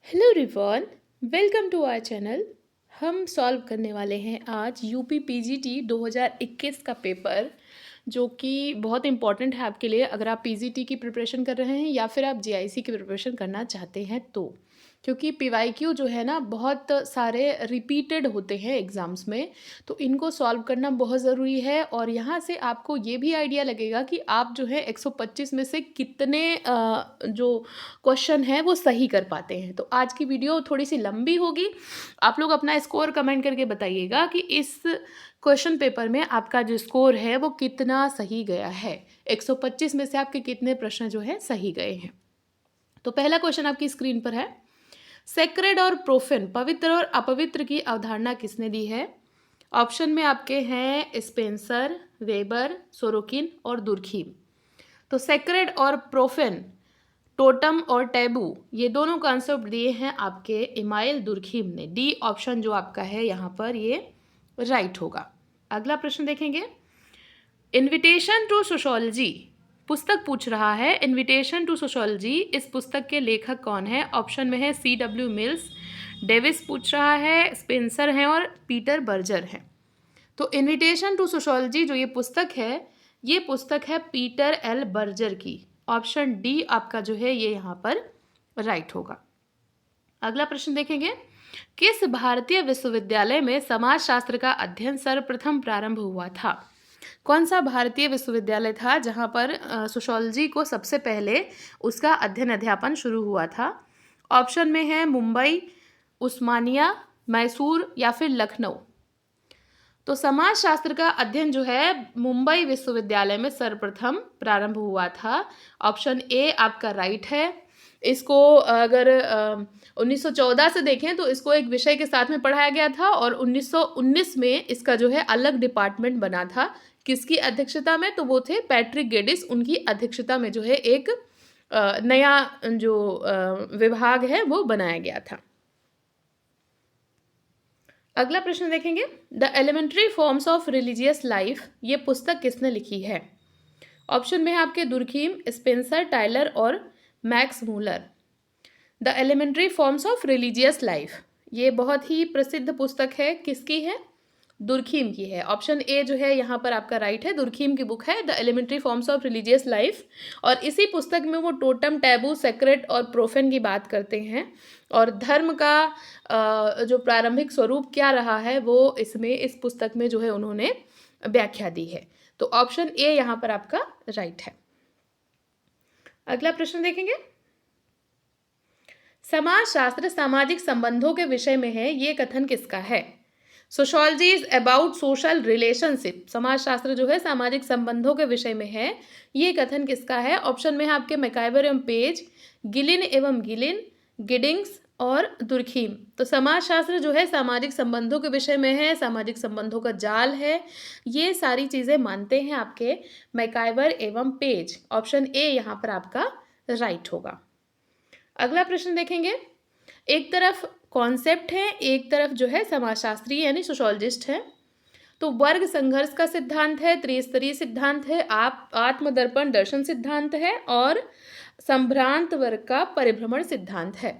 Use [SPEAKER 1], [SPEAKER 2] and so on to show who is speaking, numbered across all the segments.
[SPEAKER 1] Hello रिवॉन, welcome to our channel. हम solve करने वाले हैं आज यूपी पीजीटी 2021 का पेपर, जो कि बहुत इंपॉर्टेंट है आपके लिए अगर आप पीजीटी की प्रिपरेशन कर रहे हैं या फिर आप जीआईसी की प्रिपरेशन करना चाहते हैं तो। क्योंकि पीवाईक्यू जो है ना, बहुत सारे रिपीटेड होते हैं एग्ज़ाम्स में, तो इनको सॉल्व करना बहुत ज़रूरी है। और यहाँ से आपको ये भी आइडिया लगेगा कि आप जो है 125 में से कितने जो क्वेश्चन है वो सही कर पाते हैं। तो आज की वीडियो थोड़ी सी लंबी होगी। आप लोग अपना स्कोर कमेंट करके बताइएगा कि इस क्वेश्चन पेपर में आपका जो स्कोर है वो कितना सही गया है। 125 में से आपके कितने प्रश्न जो है सही गए हैं। तो पहला क्वेश्चन आपकी स्क्रीन पर है। सेक्रेड और प्रोफेन, पवित्र और अपवित्र की अवधारणा किसने दी है? ऑप्शन में आपके हैं स्पेंसर, वेबर, सोरोकिन और दुर्खीम। तो सेक्रेड और प्रोफेन, टोटम और टैबू, ये दोनों कॉन्सेप्ट दिए हैं आपके इमाइल दुर्खीम ने। डी ऑप्शन जो आपका है यहाँ पर ये राइट होगा। अगला प्रश्न देखेंगे। इनविटेशन टू सोशोलॉजी पुस्तक पूछ रहा है। इनविटेशन टू सोशोलॉजी, इस पुस्तक के लेखक कौन है? ऑप्शन में है C.W. मिल्स, डेविस पूछ रहा है, स्पेंसर हैं और पीटर बर्जर हैं। तो इनविटेशन टू सोशोलॉजी जो ये पुस्तक है पीटर एल बर्जर की। ऑप्शन डी आपका जो है ये यहाँ पर राइट होगा। अगला प्रश्न देखेंगे। किस भारतीय विश्वविद्यालय में समाजशास्त्र का अध्ययन सर्वप्रथम प्रारंभ हुआ था? कौन सा भारतीय विश्वविद्यालय था जहाँ पर सोशोलॉजी को सबसे पहले उसका अध्ययन अध्यापन शुरू हुआ था? ऑप्शन में है मुंबई, उस्मानिया, मैसूर या फिर लखनऊ। तो समाजशास्त्र का अध्ययन जो है मुंबई विश्वविद्यालय में सर्वप्रथम प्रारंभ हुआ था। ऑप्शन ए आपका राइट है। इसको अगर 1914 से देखें तो इसको एक विषय के साथ में पढ़ाया गया था और 1919 में इसका जो है अलग डिपार्टमेंट बना था। किसकी अध्यक्षता में? तो वो थे पैट्रिक गेडिस, उनकी अध्यक्षता में जो है एक नया जो विभाग है वो बनाया गया था। अगला प्रश्न देखेंगे। The elementary forms of religious life, ये पुस्तक किसने लिखी है? ऑप्शन में है आपके दुर्खीम, स्पेंसर, टाइलर और Max Muller. The elementary forms of religious life, ये बहुत ही प्रसिद्ध पुस्तक है। किसकी है? दुर्खीम की है। ऑप्शन ए जो है यहाँ पर आपका राइट है। दुर्खीम की बुक है the elementary forms of religious life. और इसी पुस्तक में वो टोटम, टैबू, सेक्रेट और प्रोफेन की बात करते हैं। और धर्म का जो प्रारंभिक स्वरूप क्या रहा है वो इस पुस्तक में जो है उन्होंने व्याख्या दी है। तो ऑप्शन ए यहाँ पर आपका राइट है। अगला प्रश्न देखेंगे। समाजशास्त्र सामाजिक संबंधों के विषय में है, ये कथन किसका है? Sociology is about social relationship, समाजशास्त्र जो है सामाजिक संबंधों के विषय में है, ये कथन किसका है? ऑप्शन में है आपके मैकाइवर एवं पेज, गिलिन एवं गिलिन, गिडिंग्स और दुर्खीम। तो समाजशास्त्र जो है सामाजिक संबंधों के विषय में है, सामाजिक संबंधों का जाल है, ये सारी चीज़ें मानते हैं आपके मैकाइवर एवं पेज। ऑप्शन ए यहाँ पर आपका राइट होगा। अगला प्रश्न देखेंगे। एक तरफ कॉन्सेप्ट है, एक तरफ जो है समाजशास्त्री यानी सोशोलॉजिस्ट है। तो वर्ग संघर्ष का सिद्धांत है, त्रिस्तरीय सिद्धांत है, आप आत्मदर्पण दर्शन सिद्धांत है और संभ्रांत वर्ग का परिभ्रमण सिद्धांत है।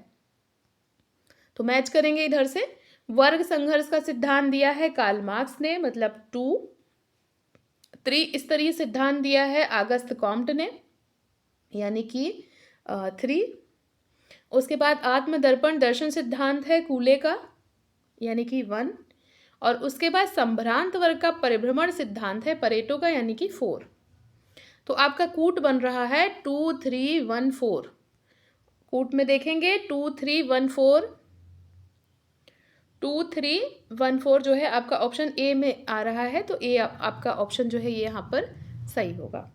[SPEAKER 1] तो मैच करेंगे इधर से। वर्ग संघर्ष का सिद्धांत दिया है कार्ल मार्क्स ने, मतलब 2। त्रिस्तरीय सिद्धांत दिया है आगस्त कॉम्ट ने, यानी कि 3। उसके बाद आत्मदर्पण दर्शन सिद्धांत है कूले का, यानी कि 1। और उसके बाद संभ्रांत वर्ग का परिभ्रमण सिद्धांत है परेटो का, यानी कि 4। तो आपका कूट बन रहा है 2, 3, 1, 4। कूट में देखेंगे 2, 3, 1, 4, 2, 3, 1, 4 जो है आपका ऑप्शन ए में आ रहा है। तो ए आपका ऑप्शन जो है ये यहाँ पर सही होगा।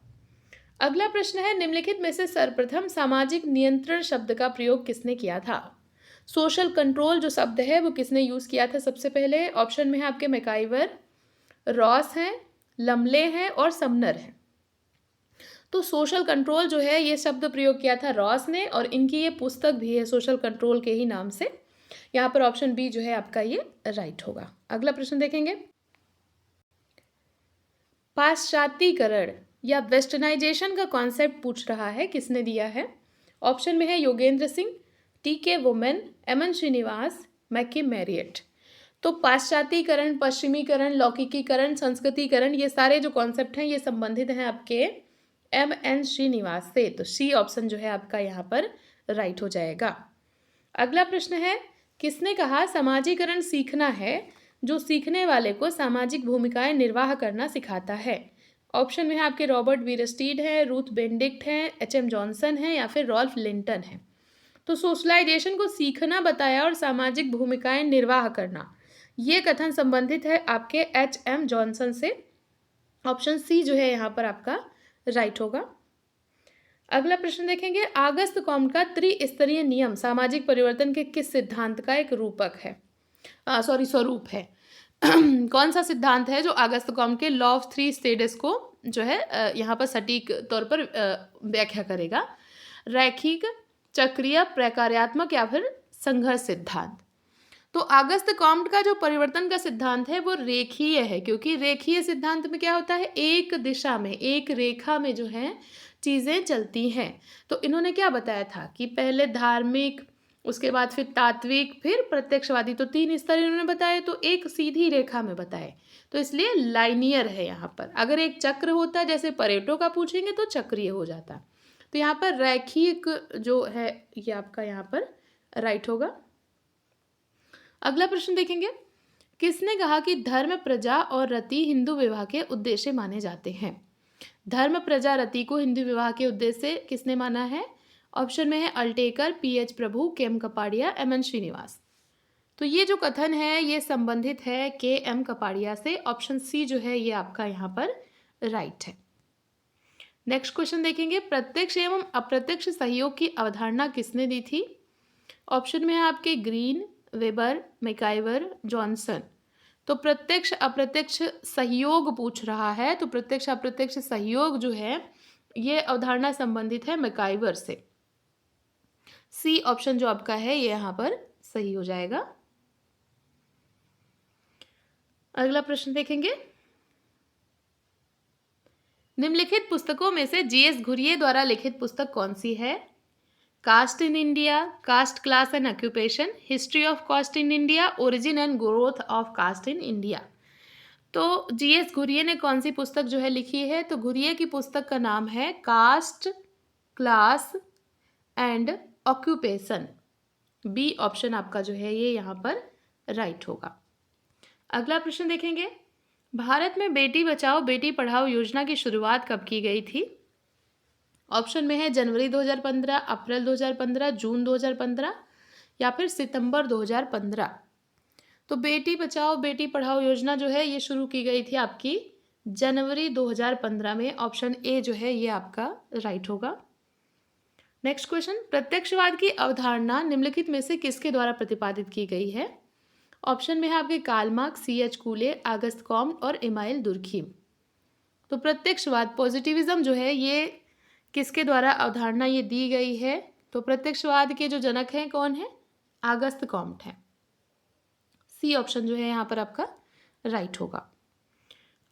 [SPEAKER 1] अगला प्रश्न है। निम्नलिखित में से सर्वप्रथम सामाजिक नियंत्रण शब्द का प्रयोग किसने किया था? सोशल कंट्रोल जो शब्द है वो किसने यूज किया था सबसे पहले? ऑप्शन में है आपके मैकाइवर, रॉस हैं, लमले हैं और समनर हैं। तो सोशल कंट्रोल जो है ये शब्द प्रयोग किया था रॉस ने, और इनकी ये पुस्तक भी है सोशल कंट्रोल के ही नाम से। यहाँ पर ऑप्शन बी जो है आपका ये राइट होगा। अगला प्रश्न देखेंगे। पाश्चात्यकरण या वेस्टर्नाइजेशन का कॉन्सेप्ट पूछ रहा है, किसने दिया है? ऑप्शन में है Yogendra Singh, T K. Oommen, M N. Srinivas, McKim Marriott. तो पाश्चात्यकरण, पश्चिमीकरण, लौकिकीकरण, संस्कृतिकरण, ये सारे जो कॉन्सेप्ट हैं ये संबंधित हैं आपके एम.एन. श्रीनिवास से। तो सी ऑप्शन जो है आपका यहाँ पर राइट हो जाएगा। अगला प्रश्न है, किसने कहा समाजीकरण सीखना है जो सीखने वाले को सामाजिक भूमिकाएं निर्वाह करना सिखाता है? ऑप्शन में है आपके रॉबर्ट वीरस्टीड है, रूथ बेनेडिक्ट है, एच.एम. जॉनसन है या फिर रॉल्फ लिंटन है। तो सोशलाइजेशन को सीखना बताया और सामाजिक भूमिकाएं निर्वाह करना, ये कथन संबंधित है आपके एच.एम. जॉनसन से। ऑप्शन सी जो है यहाँ पर आपका राइट होगा। अगला प्रश्न देखेंगे, आगस्त कॉम्ट का त्रिस्तरीय नियम सामाजिक परिवर्तन के किस सिद्धांत का एक रूपक है, स्वरूप है? कौन सा सिद्धांत है जो आगस्त कॉम्ट के लॉ ऑफ थ्री स्टेट्स को जो है यहाँ पर सटीक तौर पर व्याख्या करेगा? रैखिक, चक्रीय, प्रकार्यात्मक या फिर संघर्ष सिद्धांत? तो अगस्त कॉम्ट का जो परिवर्तन का सिद्धांत है वो रेखीय है, क्योंकि रेखीय सिद्धांत में क्या होता है, एक दिशा में, एक रेखा में जो है चीज़ें चलती हैं। तो इन्होंने क्या बताया था कि पहले धार्मिक, उसके बाद फिर तात्विक, फिर प्रत्यक्षवादी, तो 3 स्तर इन्होंने बताए, तो एक सीधी रेखा में बताए, तो इसलिए लाइनियर है यहाँ पर। अगर एक चक्र होता जैसे परेटो का पूछेंगे तो चक्रीय हो जाता। तो यहाँ पर रैखिक जो है ये आपका यहाँ पर राइट होगा। अगला प्रश्न देखेंगे, किसने कहा कि धर्म, प्रजा और रति हिंदू विवाह के उद्देश्य माने जाते हैं? धर्म, प्रजा, रति को हिंदू विवाह के उद्देश्य से किसने माना है? ऑप्शन में है अल्टेकर, पी.एच. प्रभु, के.एम. कपाड़िया, एम.एन. श्रीनिवास। तो ये जो कथन है ये संबंधित है के.एम. कपाड़िया से। ऑप्शन सी जो है ये आपका यहाँ पर राइट है। नेक्स्ट क्वेश्चन देखेंगे, प्रत्यक्ष एवं अप्रत्यक्ष सहयोग की अवधारणा किसने दी थी? ऑप्शन में है आपके ग्रीन, वेबर, मैकाइवर, जॉनसन। तो प्रत्यक्ष अप्रत्यक्ष सहयोग पूछ रहा है, तो प्रत्यक्ष अप्रत्यक्ष सहयोग जो है ये अवधारणा संबंधित है मैकाइवर से। सी ऑप्शन जो आपका है ये यहाँ पर सही हो जाएगा। अगला प्रश्न देखेंगे, निम्नलिखित पुस्तकों में से जी.एस. घुरिये द्वारा लिखित पुस्तक कौन सी है? Caste in India, caste, class and occupation, history of caste in India, origin and growth of caste in India. तो जी.एस. घुरिये ने कौन सी पुस्तक जो है लिखी है? तो घुरिये की पुस्तक का नाम है caste, class and occupation. B option आपका जो है ये यहाँ पर राइट होगा। अगला प्रश्न देखेंगे, भारत में बेटी बचाओ बेटी पढ़ाओ योजना की शुरुआत कब की गई थी? ऑप्शन में है जनवरी 2015, अप्रैल 2015, जून 2015 या फिर सितंबर 2015। तो बेटी बचाओ बेटी पढ़ाओ योजना जो है ये शुरू की गई थी आपकी जनवरी 2015 में। ऑप्शन ए जो है ये आपका राइट होगा। नेक्स्ट क्वेश्चन, प्रत्यक्षवाद की अवधारणा निम्नलिखित में से किसके द्वारा प्रतिपादित की गई है? ऑप्शन में है आपके Karl Marx, CH. कूले, August Comte और इमाइल दुर्खीम। तो प्रत्यक्षवाद, पॉजिटिविज्म जो है ये किसके द्वारा अवधारणा ये दी गई है? तो प्रत्यक्षवाद के जो जनक हैं कौन है? आगस्त कॉम्ट है। सी ऑप्शन जो है यहाँ पर आपका राइट होगा।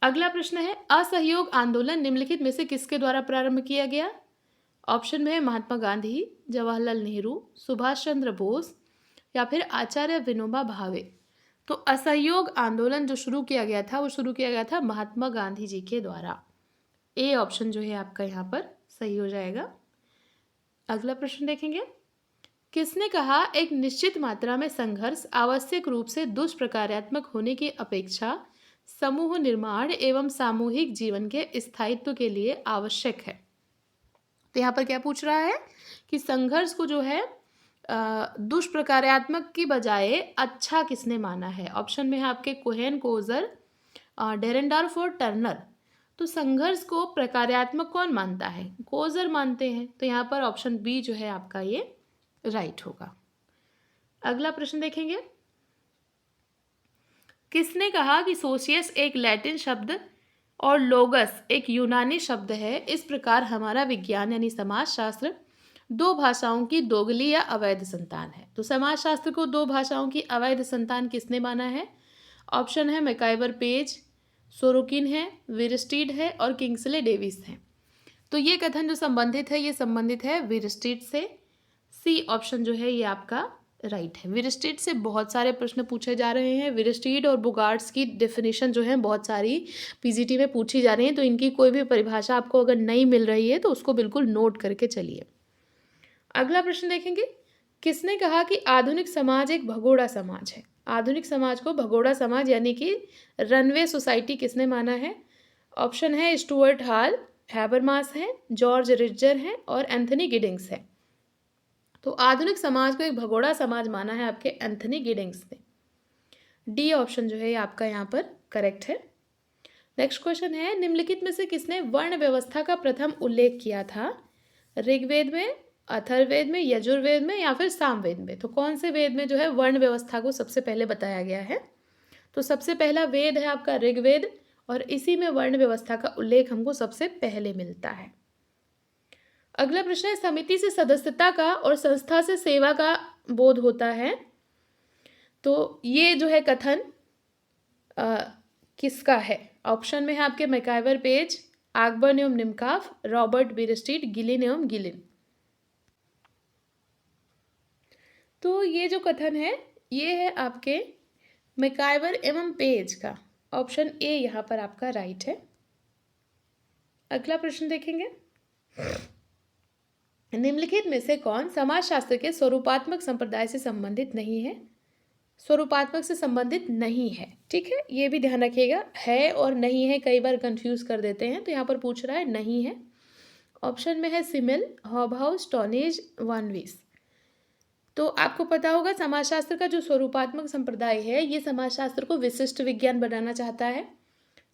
[SPEAKER 1] अगला प्रश्न है, असहयोग आंदोलन निम्नलिखित में से किसके द्वारा प्रारंभ किया गया? ऑप्शन में है महात्मा गांधी, जवाहरलाल नेहरू, सुभाष चंद्र बोस या फिर आचार्य विनोबा भावे। तो असहयोग आंदोलन जो शुरू किया गया था वो शुरू किया गया था महात्मा गांधी जी के द्वारा। ए ऑप्शन जो है आपका यहाँ पर सही हो जाएगा। अगला प्रश्न देखेंगे, किसने कहा एक निश्चित मात्रा में संघर्ष आवश्यक रूप से दुष्प्रकार्यात्मक होने की अपेक्षा समूह निर्माण एवं सामूहिक जीवन के स्थायित्व के लिए आवश्यक है? तो यहाँ पर क्या पूछ रहा है कि संघर्ष को जो है दुष्प्रकार्यात्मक की बजाय अच्छा किसने माना है? ऑप्शन में है आपके कोहेन, कोजर, डेरेंडॉर्फ और टर्नर। तो संघर्ष को प्रकार्यात्मक कौन मानता है? कोजर मानते हैं। तो यहाँ पर ऑप्शन बी जो है आपका ये राइट होगा। अगला प्रश्न देखेंगे, किसने कहा कि सोशियस एक लैटिन शब्द और लोगस एक यूनानी शब्द है, इस प्रकार हमारा विज्ञान यानी समाजशास्त्र दो भाषाओं की दोगली या अवैध संतान है? तो समाजशास्त्र को दो भाषाओं की अवैध संतान किसने माना है? ऑप्शन है मैकाइवर पेज, सोरोकिन है, वीरस्टीड है और किंग्सले डेविस है। तो ये कथन जो संबंधित है ये संबंधित है वीरस्टीड से। सी ऑप्शन जो है ये आपका राइट है। वीरस्ट्रीट से बहुत सारे प्रश्न पूछे जा रहे हैं। वीरस्ट्रीट और बुगार्ड्स की डेफिनेशन जो है बहुत सारी पीजीटी में पूछी जा रही है, तो इनकी कोई भी परिभाषा आपको अगर नहीं मिल रही है तो उसको बिल्कुल नोट करके चलिए। अगला प्रश्न देखेंगे, किसने कहा कि आधुनिक समाज एक भगोड़ा समाज है? आधुनिक समाज को भगोड़ा समाज यानी कि रनवे सोसाइटी किसने माना है? ऑप्शन है स्टुअर्ट हॉल, हैबरमास है, जॉर्ज रिट्जर है और एंथनी गिडिंग्स है। तो आधुनिक समाज को एक भगोड़ा समाज माना है आपके एंथनी गिडिंग्स ने। डी ऑप्शन जो है ये आपका यहाँ पर करेक्ट है। नेक्स्ट क्वेश्चन है, निम्नलिखित में से किसने वर्ण व्यवस्था का प्रथम उल्लेख किया था? ऋग्वेद में, अथर्ववेद में, यजुर्वेद में या फिर सामवेद में? तो कौन से वेद में जो है वर्ण व्यवस्था को सबसे पहले बताया गया है? तो सबसे पहला वेद है आपका ऋग्वेद और इसी में वर्ण व्यवस्था का उल्लेख हमको सबसे पहले मिलता है। अगला प्रश्न है, समिति से सदस्यता का और संस्था से सेवा का बोध होता है। तो ये जो है कथन किसका है? ऑप्शन में है आपके मैकाइवर पेज, आकबर्न एवं निमकाफ, रॉबर्ट बीरस्ट्रीट, गिलिन एवं गिलिन। तो ये जो कथन है ये है आपके मैकाइवर एवं पेज का। ऑप्शन ए यहाँ पर आपका राइट है। अगला प्रश्न देखेंगे, निम्नलिखित में से कौन समाजशास्त्र के स्वरूपात्मक संप्रदाय से संबंधित नहीं है? स्वरूपात्मक से संबंधित नहीं है, ठीक है, ये भी ध्यान रखिएगा। है और नहीं है कई बार कंफ्यूज कर देते हैं, तो यहाँ पर पूछ रहा है नहीं है। ऑप्शन में है सिमिल, हॉबहाउस, टॉनेज, वानवीस। तो आपको पता होगा समाजशास्त्र का जो स्वरूपात्मक संप्रदाय है ये समाजशास्त्र को विशिष्ट विज्ञान बनाना चाहता है।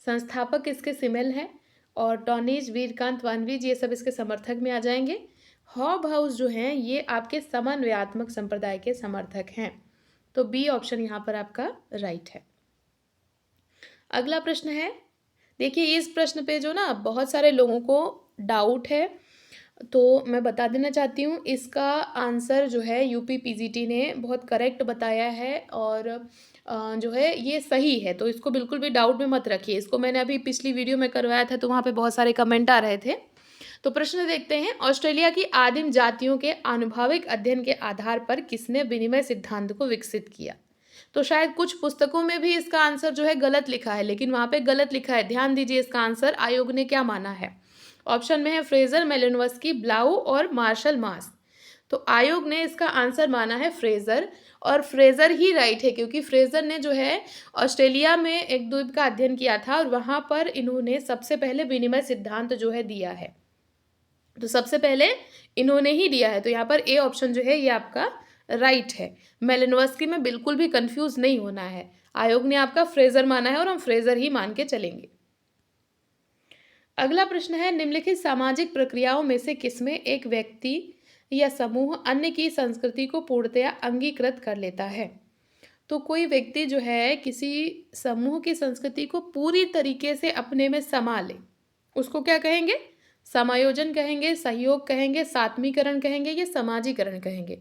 [SPEAKER 1] संस्थापक इसके सिमेल हैं और टॉनेज, वीरकांत, वानवीज ये सब इसके समर्थक में आ जाएंगे। हॉबहाउस जो हैं ये आपके समन्वयात्मक संप्रदाय के समर्थक हैं। तो बी ऑप्शन यहाँ पर आपका राइट है। अगला प्रश्न है, देखिए इस प्रश्न पे जो ना बहुत सारे लोगों को डाउट है, तो मैं बता देना चाहती हूँ इसका आंसर जो है यूपी पीजीटी ने बहुत करेक्ट बताया है और जो है ये सही है, तो इसको बिल्कुल भी डाउट में मत रखिए। इसको मैंने अभी पिछली वीडियो में करवाया था तो वहाँ पे बहुत सारे कमेंट आ रहे थे। तो प्रश्न देखते हैं, ऑस्ट्रेलिया की आदिम जातियों के आनुभविक अध्ययन के आधार पर किसने विनिमय सिद्धांत को विकसित किया? तो शायद कुछ पुस्तकों में भी इसका आंसर जो है गलत लिखा है, लेकिन वहाँ पे गलत लिखा है, ध्यान दीजिए इसका आंसर आयोग ने क्या माना है। ऑप्शन में है फ्रेजर, मेलिनोव्स्की, ब्लाउ और मार्शल मास। तो आयोग ने इसका आंसर माना है फ्रेजर, और फ्रेजर ही राइट है क्योंकि फ्रेजर ने जो है ऑस्ट्रेलिया में एक द्वीप का अध्ययन किया था और वहाँ पर इन्होंने सबसे पहले विनिमय सिद्धांत जो है दिया है। तो सबसे पहले इन्होंने ही दिया है, तो यहाँ पर ए ऑप्शन जो है ये आपका राइट है। मेलिनोव्स्की में बिल्कुल भी कंफ्यूज नहीं होना है, आयोग ने आपका फ्रेजर माना है और हम फ्रेजर ही मान के चलेंगे। अगला प्रश्न है, निम्नलिखित सामाजिक प्रक्रियाओं में से किसमें एक व्यक्ति या समूह अन्य की संस्कृति को पूर्णतया अंगीकृत कर लेता है? तो कोई व्यक्ति जो है किसी समूह की संस्कृति को पूरी तरीके से अपने में समा ले, उसको क्या कहेंगे? समायोजन कहेंगे, सहयोग कहेंगे, सात्मीकरण कहेंगे या समाजीकरण कहेंगे।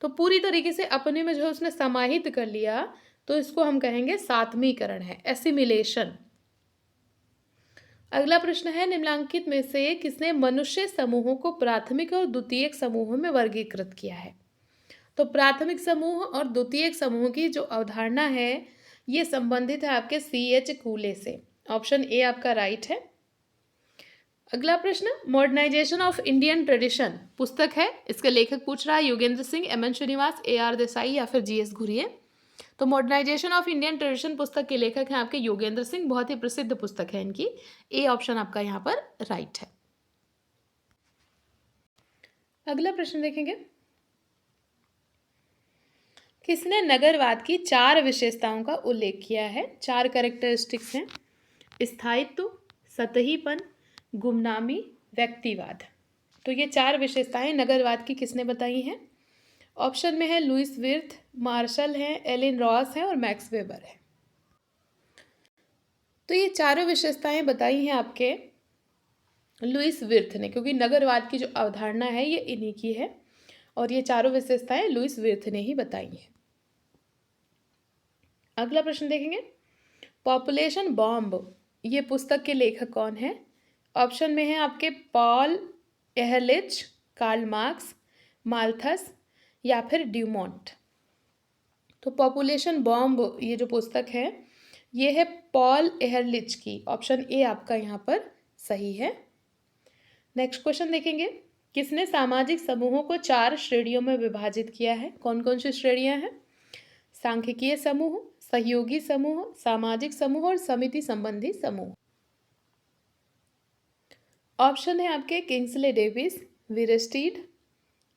[SPEAKER 1] तो पूरी तरीके से अपने में जो है उसने समाहित कर लिया तो इसको हम कहेंगे सात्मीकरण है, एसिमिलेशन। अगला प्रश्न है, निम्नलिखित में से किसने मनुष्य समूहों को प्राथमिक और द्वितीयक समूहों में वर्गीकृत किया है? तो प्राथमिक समूह और द्वितीयक समूह की जो अवधारणा है ये संबंधित है आपके C.H. कूले से। ऑप्शन ए आपका राइट है। अगला प्रश्न, मॉडर्नाइजेशन ऑफ इंडियन ट्रेडिशन पुस्तक है, इसके लेखक पूछ रहा है Yogendra Singh, M N Srinivas, A.R. Desai या फिर G.S. घुरिये। तो मॉडर्नाइजेशन ऑफ इंडियन ट्रेडिशन पुस्तक के लेखक हैं आपके योगेंद्र सिंह, बहुत ही प्रसिद्ध पुस्तक है इनकी। ए ऑप्शन आपका यहाँ पर राइट है। अगला प्रश्न देखेंगे, किसने नगरवाद की 4 विशेषताओं का उल्लेख किया है? 4 कैरेक्टरिस्टिक्स हैं, स्थायित्व, सतहीपन, गुमनामी, व्यक्तिवाद। तो ये 4 विशेषताएं नगरवाद की किसने बताई हैं? ऑप्शन में है लुइस विर्थ, मार्शल है, एलिन रॉस है और मैक्स वेबर है। तो ये चारों विशेषताएं बताई हैं आपके लुइस विर्थ ने, क्योंकि नगरवाद की जो अवधारणा है ये इन्हीं की है और ये चारों विशेषताएं लुइस विर्थ ने ही बताई हैं। अगला प्रश्न देखेंगे, पॉपुलेशन बॉम्ब ये पुस्तक के लेखक कौन है? ऑप्शन में है आपके पॉल एहरलिच, कार्ल मार्क्स, माल्थस, या फिर ड्यूमोंट? तो पॉपुलेशन बॉम्ब ये जो पुस्तक है ये है पॉल एहरलिच की। ऑप्शन ए आपका यहाँ पर सही है। नेक्स्ट क्वेश्चन देखेंगे, किसने सामाजिक समूहों को 4 श्रेणियों में विभाजित किया है? कौन कौन सी श्रेणियां हैं? सांख्यिकीय समूह, सहयोगी समूह, सामाजिक समूह और समिति संबंधी समूह। ऑप्शन है आपके किंग्सले डेविस, वीरस्टीड,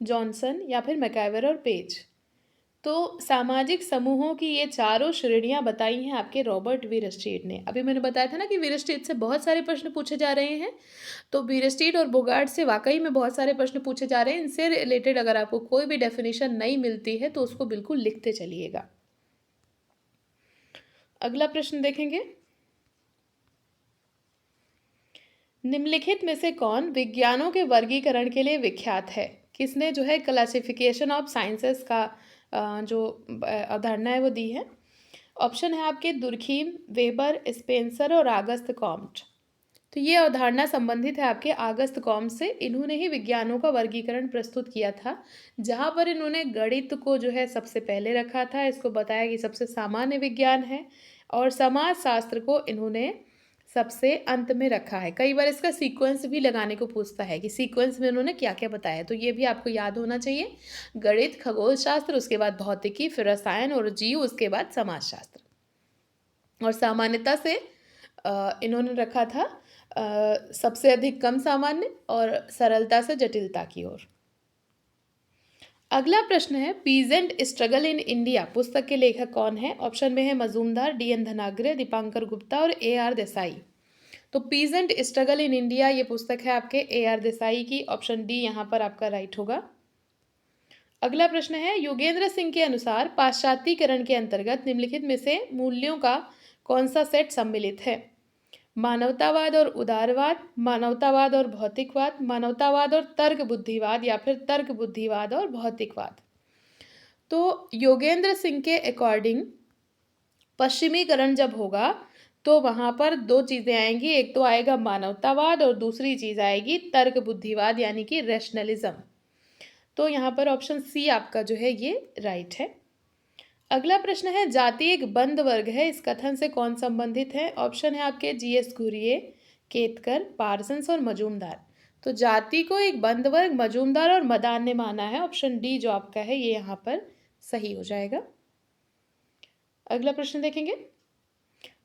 [SPEAKER 1] जॉनसन या फिर मैकाइवर और पेज। तो सामाजिक समूहों की ये चारों श्रेणियां बताई हैं आपके रॉबर्ट वीरस्टीड ने। अभी मैंने बताया था ना कि वीरस्टीड से बहुत सारे प्रश्न पूछे जा रहे हैं, तो वीरस्टीड और बोगार्ट से वाकई में बहुत सारे प्रश्न पूछे जा रहे हैं। इनसे रिलेटेड अगर आपको कोई भी डेफिनेशन नहीं मिलती है तो उसको बिल्कुल लिखते चलिएगा। अगला प्रश्न देखेंगे, निम्नलिखित में से कौन विज्ञानों के वर्गीकरण के लिए विख्यात है? किसने जो है क्लासिफिकेशन ऑफ साइंसेस का जो अवधारणा है वो दी है? ऑप्शन है आपके दुर्खीम, वेबर, स्पेंसर और आगस्त कॉम्ट। तो ये अवधारणा संबंधित है आपके आगस्त कॉम्ट से। इन्होंने ही विज्ञानों का वर्गीकरण प्रस्तुत किया था, जहाँ पर इन्होंने गणित को जो है सबसे पहले रखा था। इसको बताया कि सबसे सामान्य विज्ञान है, और समाज शास्त्र को इन्होंने सबसे अंत में रखा है। कई बार इसका सीक्वेंस भी लगाने को पूछता है कि सीक्वेंस में उन्होंने क्या क्या बताया, तो ये भी आपको याद होना चाहिए। गणित, खगोल शास्त्र, उसके बाद भौतिकी, फिर रसायन और जीव, उसके बाद समाजशास्त्र। और सामान्यता से इन्होंने रखा था सबसे अधिक कम सामान्य और सरलता से जटिलता की ओर। अगला प्रश्न है, पीजेंट स्ट्रगल इन इंडिया पुस्तक के लेखक कौन है? ऑप्शन में है मजूमदार, डी.एन. धनाग्रे, दीपांकर गुप्ता और ए.आर. देसाई। तो पीजेंट स्ट्रगल इन इंडिया ये पुस्तक है आपके ए.आर. देसाई की। ऑप्शन डी यहाँ पर आपका राइट होगा। अगला प्रश्न है, योगेंद्र सिंह के अनुसार पाश्चात्यकरण के अंतर्गत निम्नलिखित में से मूल्यों का कौन सा सेट सम्मिलित है? मानवतावाद और उदारवाद, मानवतावाद और भौतिकवाद, मानवतावाद और तर्क बुद्धिवाद या फिर तर्क बुद्धिवाद और भौतिकवाद। तो योगेंद्र सिंह के अकॉर्डिंग पश्चिमीकरण जब होगा तो वहाँ पर 2 चीज़ें आएंगी, एक तो आएगा मानवतावाद और दूसरी चीज़ आएगी तर्क बुद्धिवाद यानी कि रैशनलिज्म। तो यहाँ पर ऑप्शन सी आपका जो है ये राइट है। अगला प्रश्न है, जाति एक बंद वर्ग है, इस कथन से कौन संबंधित है? ऑप्शन है आपके जी.एस. घुरिये, केतकर, पार्सन्स और मजूमदार। तो जाति को एक बंद वर्ग मजूमदार और मदान ने माना है। ऑप्शन डी जो आपका है ये यहाँ पर सही हो जाएगा। अगला प्रश्न देखेंगे,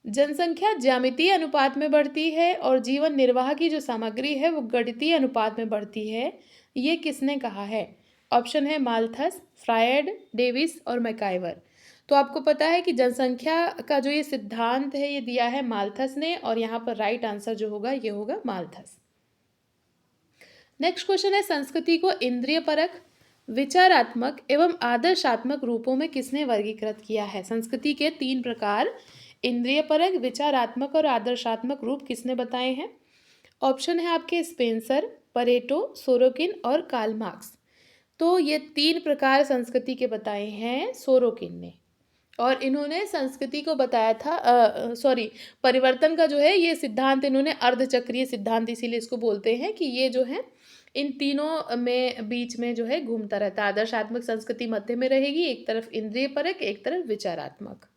[SPEAKER 1] जनसंख्या ज्यामितीय अनुपात में बढ़ती है और जीवन निर्वाह की जो सामग्री है वो गणितीय अनुपात में बढ़ती है, ये किसने कहा है? ऑप्शन है माल्थस, फ्रायड, डेविस और मैकाइवर। तो आपको पता है कि जनसंख्या का जो ये सिद्धांत है ये दिया है माल्थस ने, और यहाँ पर राइट आंसर जो होगा ये होगा माल्थस। नेक्स्ट क्वेश्चन है, संस्कृति को इंद्रिय परक, विचारात्मक एवं आदर्शात्मक रूपों में किसने वर्गीकृत किया है? संस्कृति के 3 प्रकार इंद्रिय परक, विचारात्मक और आदर्शात्मक रूप किसने बताए हैं? ऑप्शन है आपके स्पेंसर, परेटो, सोरोकिन और कार्ल मार्क्स। तो ये 3 प्रकार संस्कृति के बताए हैं सोरोकिन ने, और इन्होंने संस्कृति को बताया था परिवर्तन का जो है ये सिद्धांत इन्होंने अर्धचक्रीय सिद्धांत इसीलिए इसको बोलते हैं कि ये जो है इन तीनों में बीच में जो है घूमता रहता है। आदर्शात्मक संस्कृति मध्य में रहेगी, एक तरफ इंद्रिय परक, एक तरफ विचारात्मक।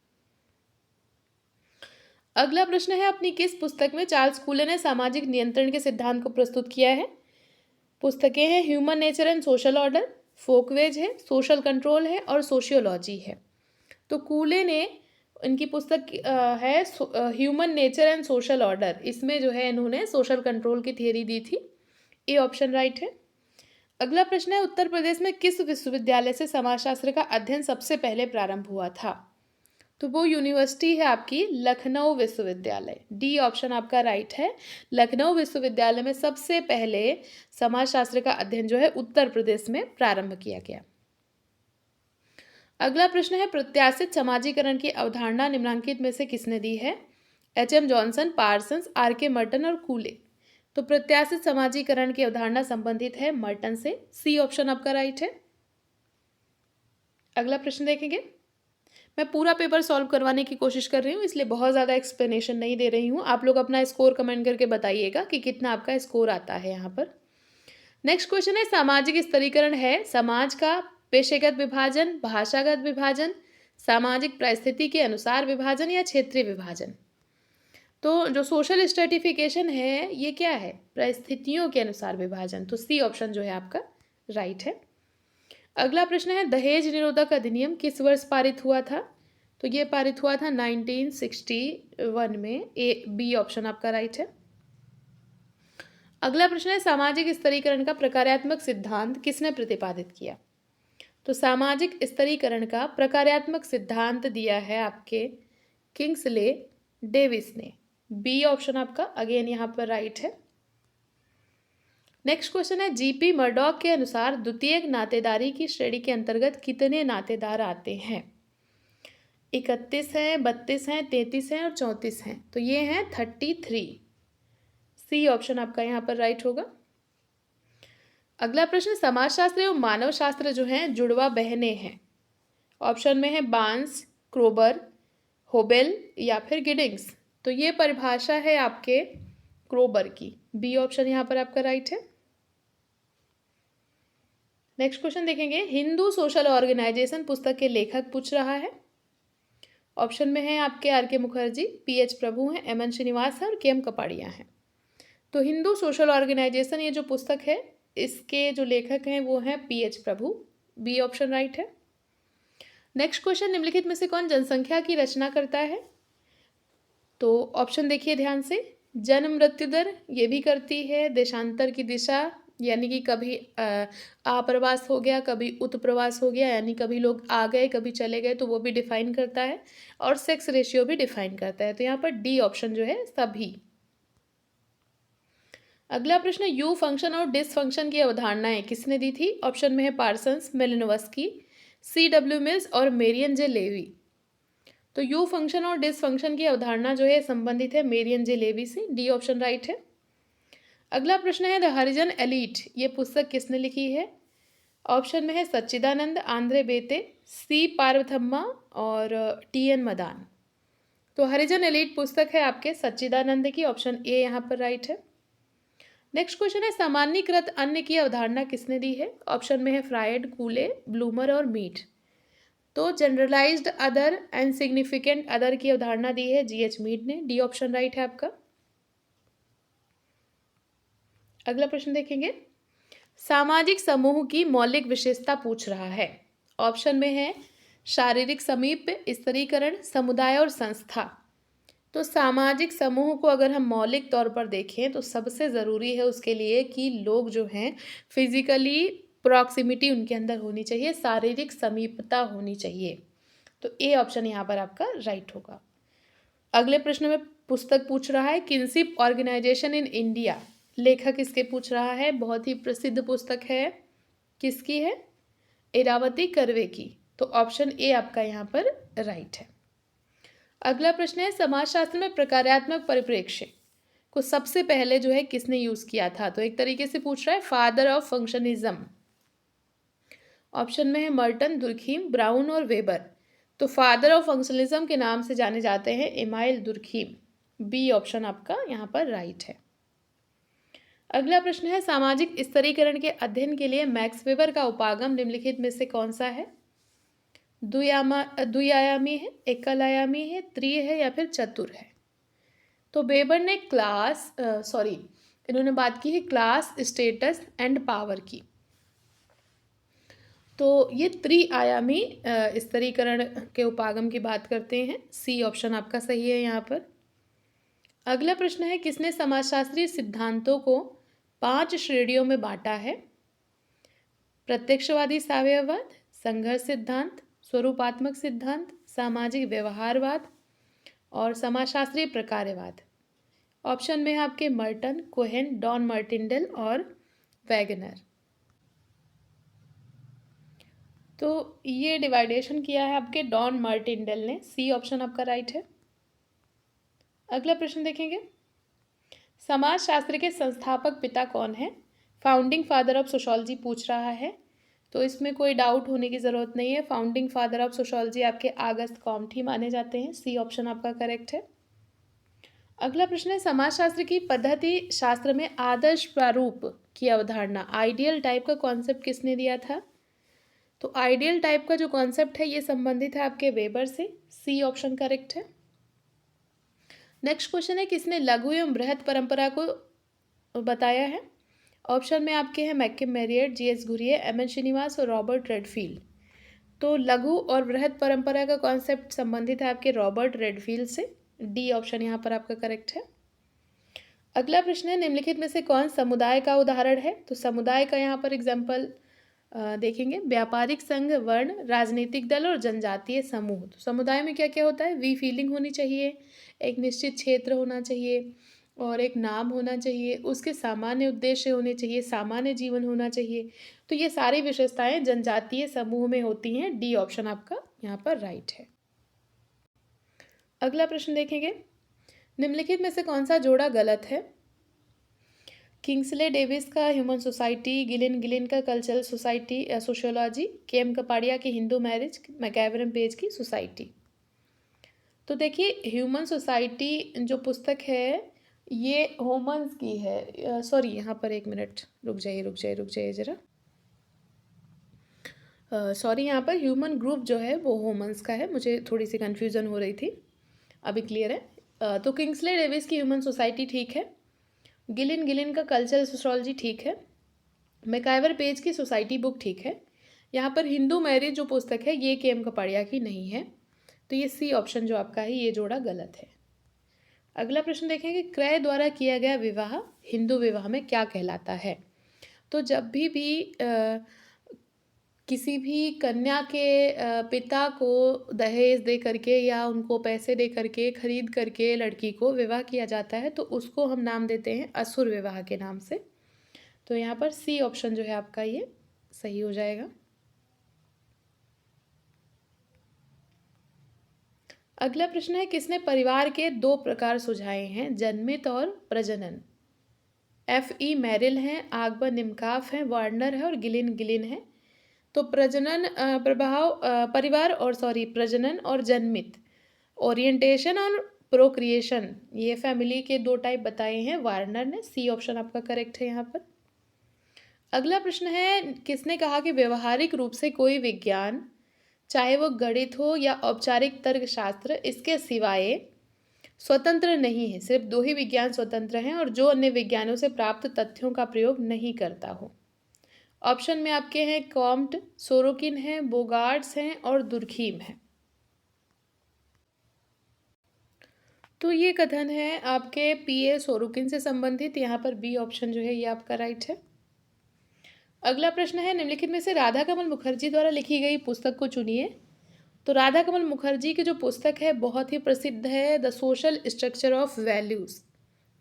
[SPEAKER 1] अगला प्रश्न है, अपनी किस पुस्तक में चार्ल्स कूले ने सामाजिक नियंत्रण के सिद्धांत को प्रस्तुत किया है? पुस्तकें हैं human nature and social order, Folkways है, सोशल कंट्रोल है और सोशियोलॉजी है। तो कूले ने इनकी पुस्तक है human nature and social order, इसमें जो है इन्होंने सोशल कंट्रोल की थियरी दी थी। ए ऑप्शन राइट है। अगला प्रश्न है, उत्तर प्रदेश में किस विश्वविद्यालय से समाजशास्त्र का अध्ययन सबसे पहले प्रारंभ हुआ था? तो वो यूनिवर्सिटी है आपकी लखनऊ विश्वविद्यालय। डी ऑप्शन आपका राइट है। लखनऊ विश्वविद्यालय में सबसे पहले समाजशास्त्र का अध्ययन जो है उत्तर प्रदेश में प्रारंभ किया गया। अगला प्रश्न है, प्रत्याशित समाजीकरण की अवधारणा निम्नलिखित में से किसने दी है? H M. Johnson, Parsons, R K. Merton और कूले। तो प्रत्याशित समाजीकरण की अवधारणा संबंधित है मर्टन से। सी ऑप्शन आपका राइट है। अगला प्रश्न देखेंगे, मैं पूरा पेपर सॉल्व करवाने की कोशिश कर रही हूँ इसलिए बहुत ज़्यादा एक्सप्लेनेशन नहीं दे रही हूँ। आप लोग अपना स्कोर कमेंट करके बताइएगा कि कितना आपका स्कोर आता है यहाँ पर। नेक्स्ट क्वेश्चन है, सामाजिक स्तरीकरण है समाज का पेशेगत विभाजन, भाषागत विभाजन, सामाजिक परिस्थिति के अनुसार विभाजन या क्षेत्रीय विभाजन। तो जो सोशल स्ट्रेटिफिकेशन है ये क्या है? परिस्थितियों के अनुसार विभाजन। तो सी ऑप्शन जो है आपका राइट है। अगला प्रश्न है दहेज निरोधक अधिनियम किस वर्ष पारित हुआ था? तो ये पारित हुआ था 1961 में। बी ऑप्शन आपका राइट है। अगला प्रश्न है सामाजिक स्तरीकरण का प्रकार्यात्मक सिद्धांत किसने प्रतिपादित किया? तो सामाजिक स्तरीकरण का प्रकार्यात्मक सिद्धांत दिया है आपके किंग्सले डेविस ने। बी ऑप्शन आपका अगेन यहाँ पर राइट है। नेक्स्ट क्वेश्चन है जीपी मर्डॉक के अनुसार द्वितीयक नातेदारी की श्रेणी के अंतर्गत कितने नातेदार आते हैं? 31 हैं, 32 हैं, 33 हैं और 34 हैं। तो ये हैं 33। सी ऑप्शन आपका यहाँ पर राइट होगा। अगला प्रश्न समाजशास्त्र एवं मानव शास्त्र जो हैं जुड़वा बहनें हैं। ऑप्शन में है बार्न्स, क्रोबर, होबेल या फिर गिडिंग्स। तो ये परिभाषा है आपके क्रोबर की। बी ऑप्शन यहाँ पर आपका राइट है। नेक्स्ट क्वेश्चन देखेंगे हिंदू सोशल ऑर्गेनाइजेशन पुस्तक के लेखक पूछ रहा है। ऑप्शन में है आपके आर के मुखर्जी, पीएच प्रभु हैं, एमएन श्रीनिवास है और केएम कपाड़िया हैं। तो हिंदू सोशल ऑर्गेनाइजेशन ये जो पुस्तक है इसके जो लेखक हैं वो हैं पीएच प्रभु। बी ऑप्शन राइट है। नेक्स्ट क्वेश्चन निम्नलिखित में से कौन जनसंख्या की रचना करता है? तो ऑप्शन देखिए ध्यान से। जन्म मृत्यु दर ये भी करती है, देशांतर की दिशा यानी कि कभी आप्रवास हो गया, कभी उत्प्रवास हो गया यानी कभी लोग आ गए कभी चले गए तो वो भी डिफाइन करता है, और सेक्स रेशियो भी डिफाइन करता है। तो यहाँ पर डी ऑप्शन जो है सभी। अगला प्रश्न यू फंक्शन और डिसफंक्शन की अवधारणाएं किसने दी थी? ऑप्शन में है पार्सन्स, मेलिनोवस्की, C.W. मिल्स और मेरियन जे लेवी। तो यू फंक्शन और डिसफंक्शन की अवधारणा जो है संबंधित है मेरियन जे लेवी से। डी ऑप्शन राइट है। अगला प्रश्न है द हरिजन एलीट ये पुस्तक किसने लिखी है? ऑप्शन में है सच्चिदानंद, आंध्रे बेते, सी पार्वथम्मा और TN मदान। तो हरिजन एलीट पुस्तक है आपके सच्चिदानंद की। ऑप्शन ए यहाँ पर राइट है। नेक्स्ट क्वेश्चन है सामान्यीकृत अन्य की अवधारणा किसने दी है? ऑप्शन में है फ्रायड, कूले, ब्लूमर और मीट। तो generalized other and significant other की अवधारणा दी है GH मीट ने। डी ऑप्शन राइट है आपका। अगला प्रश्न देखेंगे सामाजिक समूह की मौलिक विशेषता पूछ रहा है। ऑप्शन में है शारीरिक समीप, स्तरीकरण, समुदाय और संस्था। तो सामाजिक समूह को अगर हम मौलिक तौर पर देखें तो सबसे ज़रूरी है उसके लिए कि लोग जो हैं फिजिकली प्रॉक्सिमिटी उनके अंदर होनी चाहिए, शारीरिक समीपता होनी चाहिए। तो ए ऑप्शन यहाँ पर आपका राइट होगा। अगले प्रश्न में पुस्तक पूछ रहा है किनशिप ऑर्गेनाइजेशन इन इंडिया। लेखक इसके पूछ रहा है, बहुत ही प्रसिद्ध पुस्तक है। किसकी है? इरावती कर्वे की। तो ऑप्शन ए आपका यहाँ पर राइट है। अगला प्रश्न है समाजशास्त्र में प्रकार्यात्मक परिप्रेक्ष्य को सबसे पहले जो है किसने यूज किया था? तो एक तरीके से पूछ रहा है फादर ऑफ फंक्शनिज्म। ऑप्शन में है मर्टन, दुर्खीम, ब्राउन और वेबर। तो फादर ऑफ फंक्शनलिज्म के नाम से जाने जाते हैं एमाइल दुर्खीम। बी ऑप्शन आपका यहाँ पर राइट है। अगला प्रश्न है सामाजिक स्तरीकरण के अध्ययन के लिए मैक्स वेबर का उपागम निम्नलिखित में से कौन सा है? द्विआयामी है, एकल आयामी है, त्रिय है या फिर चतुर है? तो वेबर ने इन्होंने बात की है क्लास, स्टेटस एंड पावर की। तो ये त्रिआयामी स्तरीकरण के उपागम की बात करते हैं। सी ऑप्शन आपका सही है यहाँ पर। अगला प्रश्न है किसने समाजशास्त्रीय सिद्धांतों को 5 श्रेणियों में बांटा है? प्रत्यक्षवादी साम्यवाद, संघर्ष सिद्धांत, स्वरूपात्मक सिद्धांत, सामाजिक व्यवहारवाद और समाजशास्त्रीय प्रकार्यवाद। ऑप्शन में है आपके मर्टन, कोहेन, डॉन मार्टिनडेल और वैगनर। तो ये डिवाइडेशन किया है आपके डॉन मार्टिनडेल ने। सी ऑप्शन आपका राइट है। अगला प्रश्न देखेंगे समाजशास्त्र के संस्थापक पिता कौन है? फाउंडिंग फादर ऑफ सोशोलॉजी पूछ रहा है। तो इसमें कोई डाउट होने की ज़रूरत नहीं है। फाउंडिंग फादर ऑफ सोशोलॉजी आपके ऑगस्ट कॉम्टी माने जाते हैं। सी ऑप्शन आपका करेक्ट है। अगला प्रश्न है समाजशास्त्र की पद्धति शास्त्र में आदर्श प्रारूप की अवधारणा, आइडियल टाइप का कॉन्सेप्ट किसने दिया था? तो आइडियल टाइप का जो कॉन्सेप्ट है ये संबंधित है आपके वेबर से, सी ऑप्शन करेक्ट है। नेक्स्ट क्वेश्चन है, किसने लघु एवं बृहत परंपरा को बताया है? ऑप्शन में आपके हैं McKim Marriott, GS Ghurye, MN Srinivas और रॉबर्ट रेडफील्ड। तो लघु और बृहत परंपरा का कॉन्सेप्ट संबंधित है आपके रॉबर्ट रेडफील्ड से, डी ऑप्शन यहाँ पर आपका करेक्ट है। अगला प्रश्न है, निम्नलिखित में से कौन समुदाय का उदाहरण है? तो समुदाय का यहाँ पर एग्जाम्पल देखेंगे, व्यापारिक संघ, वर्ण, राजनीतिक दल और जनजातीय समूह। तो समुदाय में क्या क्या होता है? वी फीलिंग होनी चाहिए, एक निश्चित क्षेत्र होना चाहिए और एक नाम होना चाहिए, उसके सामान्य उद्देश्य होने चाहिए, सामान्य जीवन होना चाहिए। तो ये सारी विशेषताएं जनजातीय समूह में होती हैं, डी ऑप्शन आपका यहाँ पर राइट है। अगला प्रश्न देखेंगे, निम्नलिखित में से कौन सा जोड़ा गलत है? किंग्सले डेविस का ह्यूमन सोसाइटी, गिलिन का cultural society sociology, K M Kapadia की हिंदू मैरिज, मैकएवरम पेज की सोसाइटी। तो देखिए, ह्यूमन सोसाइटी जो पुस्तक है ये होमन्स की है, सॉरी यहाँ पर एक मिनट रुक जाइए ज़रा, सॉरी यहाँ पर ह्यूमन ग्रुप जो है वो होमन्स का है, मुझे थोड़ी सी कन्फ्यूज़न हो रही थी, अभी क्लियर है। तो किंग्सले डेविस की ह्यूमन सोसाइटी ठीक है, गिलिन का कल्चरल सोशियोलॉजी ठीक है, मैकआइवर पेज की सोसाइटी बुक ठीक है। यहाँ पर हिंदू मैरिज जो पुस्तक है ये केएम कपाड़िया की नहीं है, तो ये सी ऑप्शन जो आपका है ये जोड़ा गलत है। अगला प्रश्न देखेंगे, क्रय द्वारा किया गया विवाह हिंदू विवाह में क्या कहलाता है? तो जब भी किसी भी कन्या के पिता को दहेज दे करके या उनको पैसे दे करके खरीद करके लड़की को विवाह किया जाता है तो उसको हम नाम देते हैं असुर विवाह के नाम से। तो यहाँ पर सी ऑप्शन जो है आपका ये सही हो जाएगा। अगला प्रश्न है, किसने परिवार के 2 प्रकार सुझाए हैं, जन्मित और प्रजनन? F.E. मैरिल हैं, आगबर निमकाफ हैं, वार्नर है और गिलिन है। तो प्रजनन परिवार और प्रजनन और जन्मित, ओरिएंटेशन और प्रोक्रिएशन, ये फैमिली के 2 टाइप बताए हैं वार्नर ने, सी ऑप्शन आपका करेक्ट है यहाँ पर। अगला प्रश्न है, किसने कहा कि व्यवहारिक रूप से कोई विज्ञान, चाहे वो गणित हो या औपचारिक तर्कशास्त्र, इसके सिवाय स्वतंत्र नहीं है, सिर्फ 2 ही विज्ञान स्वतंत्र हैं और जो अन्य विज्ञानों से प्राप्त तथ्यों का प्रयोग नहीं करता हो? ऑप्शन में आपके हैं कॉम्ट, सोरोकिन है, बोगार्ट्स हैं और दुर्खीम है। तो ये कथन है आपके पीए सोरोकिन से संबंधित, यहाँ पर बी ऑप्शन जो है ये आपका राइट है। अगला प्रश्न है, निम्नलिखित में से राधा कमल मुखर्जी द्वारा लिखी गई पुस्तक को चुनिए। तो राधा कमल मुखर्जी की जो पुस्तक है बहुत ही प्रसिद्ध है, the social structure of values.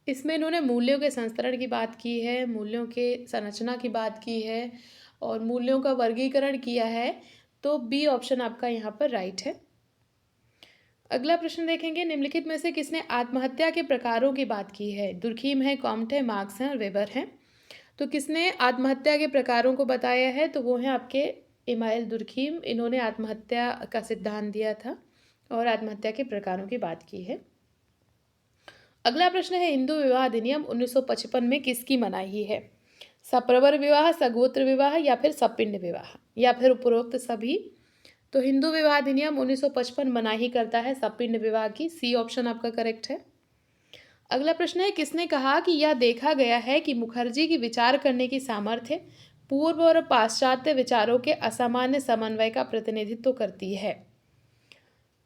[SPEAKER 1] इसमें इन्होंने मूल्यों के संस्करण की बात की है, मूल्यों के संरचना की बात की है और मूल्यों का वर्गीकरण किया है, तो बी ऑप्शन आपका यहाँ पर राइट है। अगला प्रश्न देखेंगे, निम्नलिखित में से किसने आत्महत्या के प्रकारों की बात की है? दुर्खीम है, कॉम्ट है, मार्क्स हैं और वेबर हैं। तो किसने आत्महत्या के प्रकारों को बताया है? तो वो हैं आपके इमाइल दुर्खीम, इन्होंने आत्महत्या का सिद्धांत दिया था और आत्महत्या के प्रकारों की बात की है। अगला प्रश्न है, हिंदू विवाह अधिनियम 1955 में किसकी मनाही है? सप्रवर विवाह, सगोत्र विवाह या फिर सपिंड विवाह या फिर उपरोक्त सभी? तो हिंदू विवाह अधिनियम 1955 मनाही करता है सपिंड विवाह की, सी ऑप्शन आपका करेक्ट है। अगला प्रश्न है, किसने कहा कि यह देखा गया है कि मुखर्जी की विचार करने की सामर्थ्य पूर्व और पाश्चात्य विचारों के असामान्य समन्वय का प्रतिनिधित्व करती है?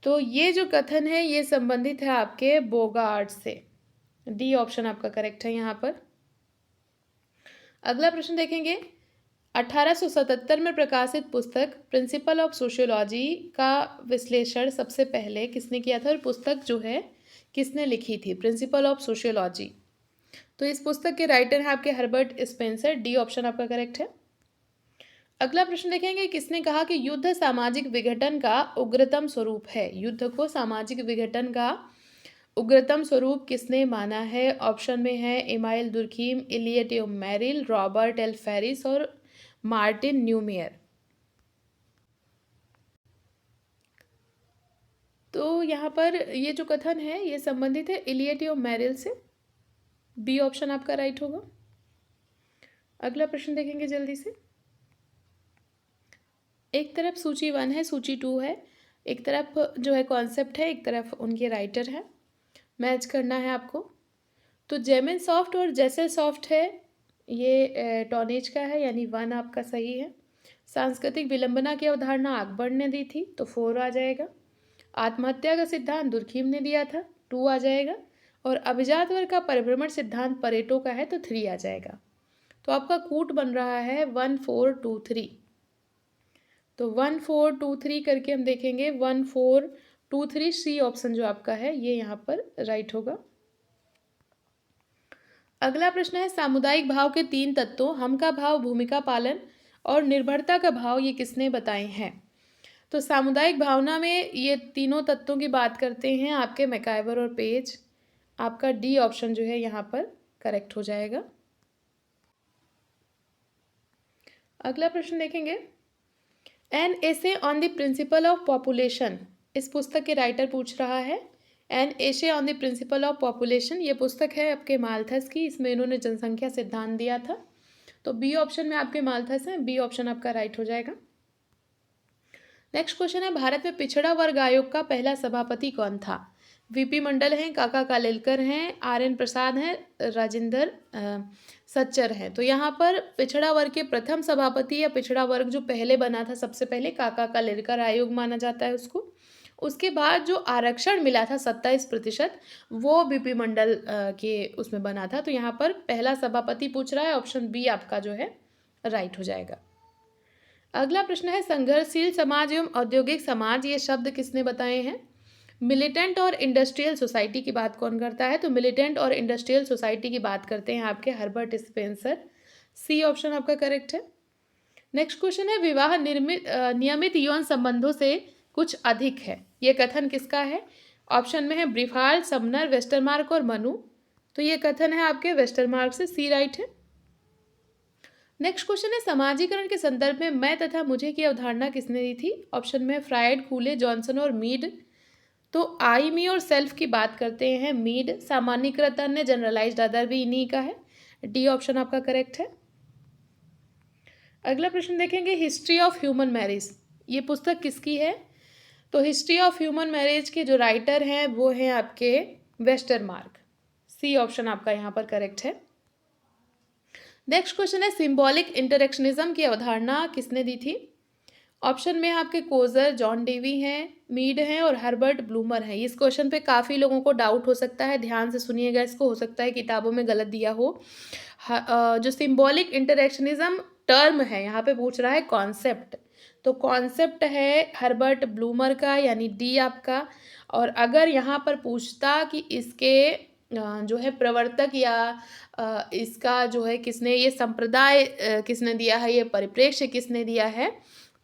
[SPEAKER 1] तो ये जो कथन है ये संबंधित है आपके बोगार्ट से, डी ऑप्शन आपका करेक्ट है यहाँ पर। अगला प्रश्न देखेंगे, 1877 में प्रकाशित पुस्तक प्रिंसिपल ऑफ सोशियोलॉजी का विश्लेषण सबसे पहले किसने किया था और पुस्तक जो है किसने लिखी थी, प्रिंसिपल ऑफ सोशियोलॉजी? तो इस पुस्तक के राइटर हैं आपके हर्बर्ट स्पेंसर, डी ऑप्शन आपका करेक्ट है। अगला प्रश्न देखेंगे, किसने कहा कि युद्ध सामाजिक विघटन का उग्रतम स्वरूप है? युद्ध को सामाजिक विघटन का उग्रतम स्वरूप किसने माना है? ऑप्शन में है Emile Durkheim, Elliott Merrill, Robert L Faris और मार्टिन न्यूमियर। तो यहाँ पर ये जो कथन है ये संबंधित है इलियट मैरिल से, बी ऑप्शन आपका राइट होगा। अगला प्रश्न देखेंगे जल्दी से, एक तरफ सूची 1 है, सूची 2 है, एक तरफ जो है कॉन्सेप्ट है, एक तरफ उनके राइटर हैं। मैच करना है आपको। तो जेमिन सॉफ्ट और जैसे सॉफ्ट है, ये टॉनेज का है, यानी 1 आपका सही है। सांस्कृतिक विलंबना की अवधारणा अकबर ने दी थी, तो 4 आ जाएगा। आत्महत्या का सिद्धांत दुर्खीम ने दिया था, 2 आ जाएगा। और अभिजात वर्ग का परिभ्रमण सिद्धांत परेटो का है, तो 3 आ जाएगा। तो आपका कूट बन रहा है 1 4 2 3। तो 1 4 2 3 करके हम देखेंगे, 1 4 2 3, सी ऑप्शन जो आपका है ये यहाँ पर राइट होगा। अगला प्रश्न है, सामुदायिक भाव के 3 तत्वों हम का भाव, भूमिका पालन और निर्भरता का भाव ये किसने बताए हैं? तो सामुदायिक भावना में ये तीनों तत्वों की बात करते हैं आपके मैकाइवर और पेज। आपका डी ऑप्शन जो है यहाँ पर करेक्ट हो जाएगा। अगला प्रश्न देखेंगे, an essay on the principle of population, इस पुस्तक के राइटर पूछ रहा है। An essay on the principle of population, ये पुस्तक है आपके माल्थस की, इसमें इन्होंने जनसंख्या सिद्धांत दिया था। तो बी ऑप्शन में आपके माल्थस हैं, बी ऑप्शन आपका राइट हो जाएगा। नेक्स्ट क्वेश्चन है, भारत में पिछड़ा वर्ग आयोग का पहला सभापति कौन था? वीपी मंडल हैं, काका कालेलकर हैं, आर एन प्रसाद हैं, राजेंद्र सच्चर हैं। तो यहाँ पर पिछड़ा वर्ग के प्रथम सभापति या पिछड़ा वर्ग जो पहले बना था सबसे पहले, काका कालेलकर आयोग माना जाता है उसको। उसके बाद जो आरक्षण मिला था 27%, वो वीपी मंडल के उसमें बना था। तो यहाँ पर पहला सभापति पूछ रहा है, ऑप्शन बी आपका जो है राइट हो जाएगा। अगला प्रश्न है, संघर्षशील समाज एवं औद्योगिक समाज, ये शब्द किसने बताए हैं? मिलिटेंट और इंडस्ट्रियल सोसाइटी की बात कौन करता है? तो मिलिटेंट और इंडस्ट्रियल सोसाइटी की बात करते हैं आपके हर्बर्ट स्पेंसर, सी ऑप्शन आपका करेक्ट है। नेक्स्ट क्वेश्चन है, विवाह नियमित यौन संबंधों से कुछ अधिक है, ये कथन किसका है? ऑप्शन में है ब्रीफाल्ड, समनर, वेस्टरमार्क और मनु। तो ये कथन है आपके वेस्टरमार्क से, सी राइट है। नेक्स्ट क्वेश्चन है, समाजीकरण के संदर्भ में मैं तथा मुझे की अवधारणा किसने दी थी? ऑप्शन में फ्राइड, कूले, जॉनसन और मीड। तो आई, मी और सेल्फ की बात करते हैं मीड। सामान्यीकृत अन्य, जनरलाइज्ड अदर भी इन्हीं का है, डी ऑप्शन आपका करेक्ट है। अगला प्रश्न देखेंगे, हिस्ट्री ऑफ ह्यूमन मैरिज, ये पुस्तक किसकी है? तो हिस्ट्री ऑफ ह्यूमन मैरिज के जो राइटर हैं वो हैं आपके वेस्टरमार्क, सी ऑप्शन आपका यहाँ पर करेक्ट है। नेक्स्ट क्वेश्चन है, सिंबॉलिक इंटरेक्शनिज्म की अवधारणा किसने दी थी? ऑप्शन में आपके कोजर, जॉन डेवी हैं, मीड हैं और हर्बर्ट ब्लूमर हैं। इस क्वेश्चन पे काफ़ी लोगों को डाउट हो सकता है, ध्यान से सुनिएगा इसको, हो सकता है किताबों में गलत दिया हो। जो सिंबॉलिक इंटरेक्शनिज्म टर्म है, यहाँ पे पूछ रहा है कॉन्सेप्ट, तो कॉन्सेप्ट है हर्बर्ट ब्लूमर का, यानी डी आपका। और अगर यहाँ पर पूछता कि इसके जो है प्रवर्तक या इसका जो है किसने, ये संप्रदाय किसने दिया है, ये परिप्रेक्ष्य किसने दिया है,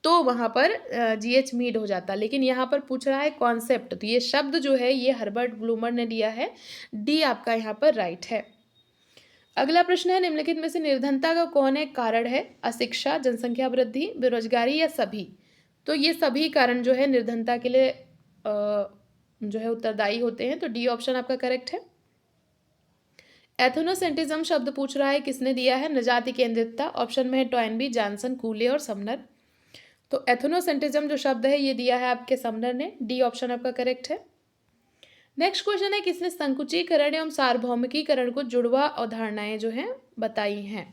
[SPEAKER 1] तो वहाँ पर GH मीड हो जाता। लेकिन यहाँ पर पूछ रहा है कॉन्सेप्ट, तो ये शब्द जो है ये हर्बर्ट ब्लूमर ने दिया है, डी आपका यहाँ पर राइट है। अगला प्रश्न है, निम्नलिखित में से निर्धनता का कौन एक कारण है? अशिक्षा, जनसंख्या वृद्धि, बेरोजगारी या सभी? तो ये सभी कारण जो है निर्धनता के लिए जो है उत्तरदायी होते हैं, तो डी ऑप्शन आपका करेक्ट है। एथनोसेंट्रिज्म शब्द पूछ रहा है किसने दिया है? नजाति केंद्रितता, ऑप्शन में है टॉयनबी, जॉनसन, कूले और समनर। तो एथनोसेंट्रिज्म जो शब्द है ये दिया है आपके समनर ने, डी ऑप्शन आपका करेक्ट है। नेक्स्ट क्वेश्चन है, किसने संकुचीकरण एवं सार्वभौमिकीकरण को जुड़वा अवधारणाएं जो हैं बताई हैं?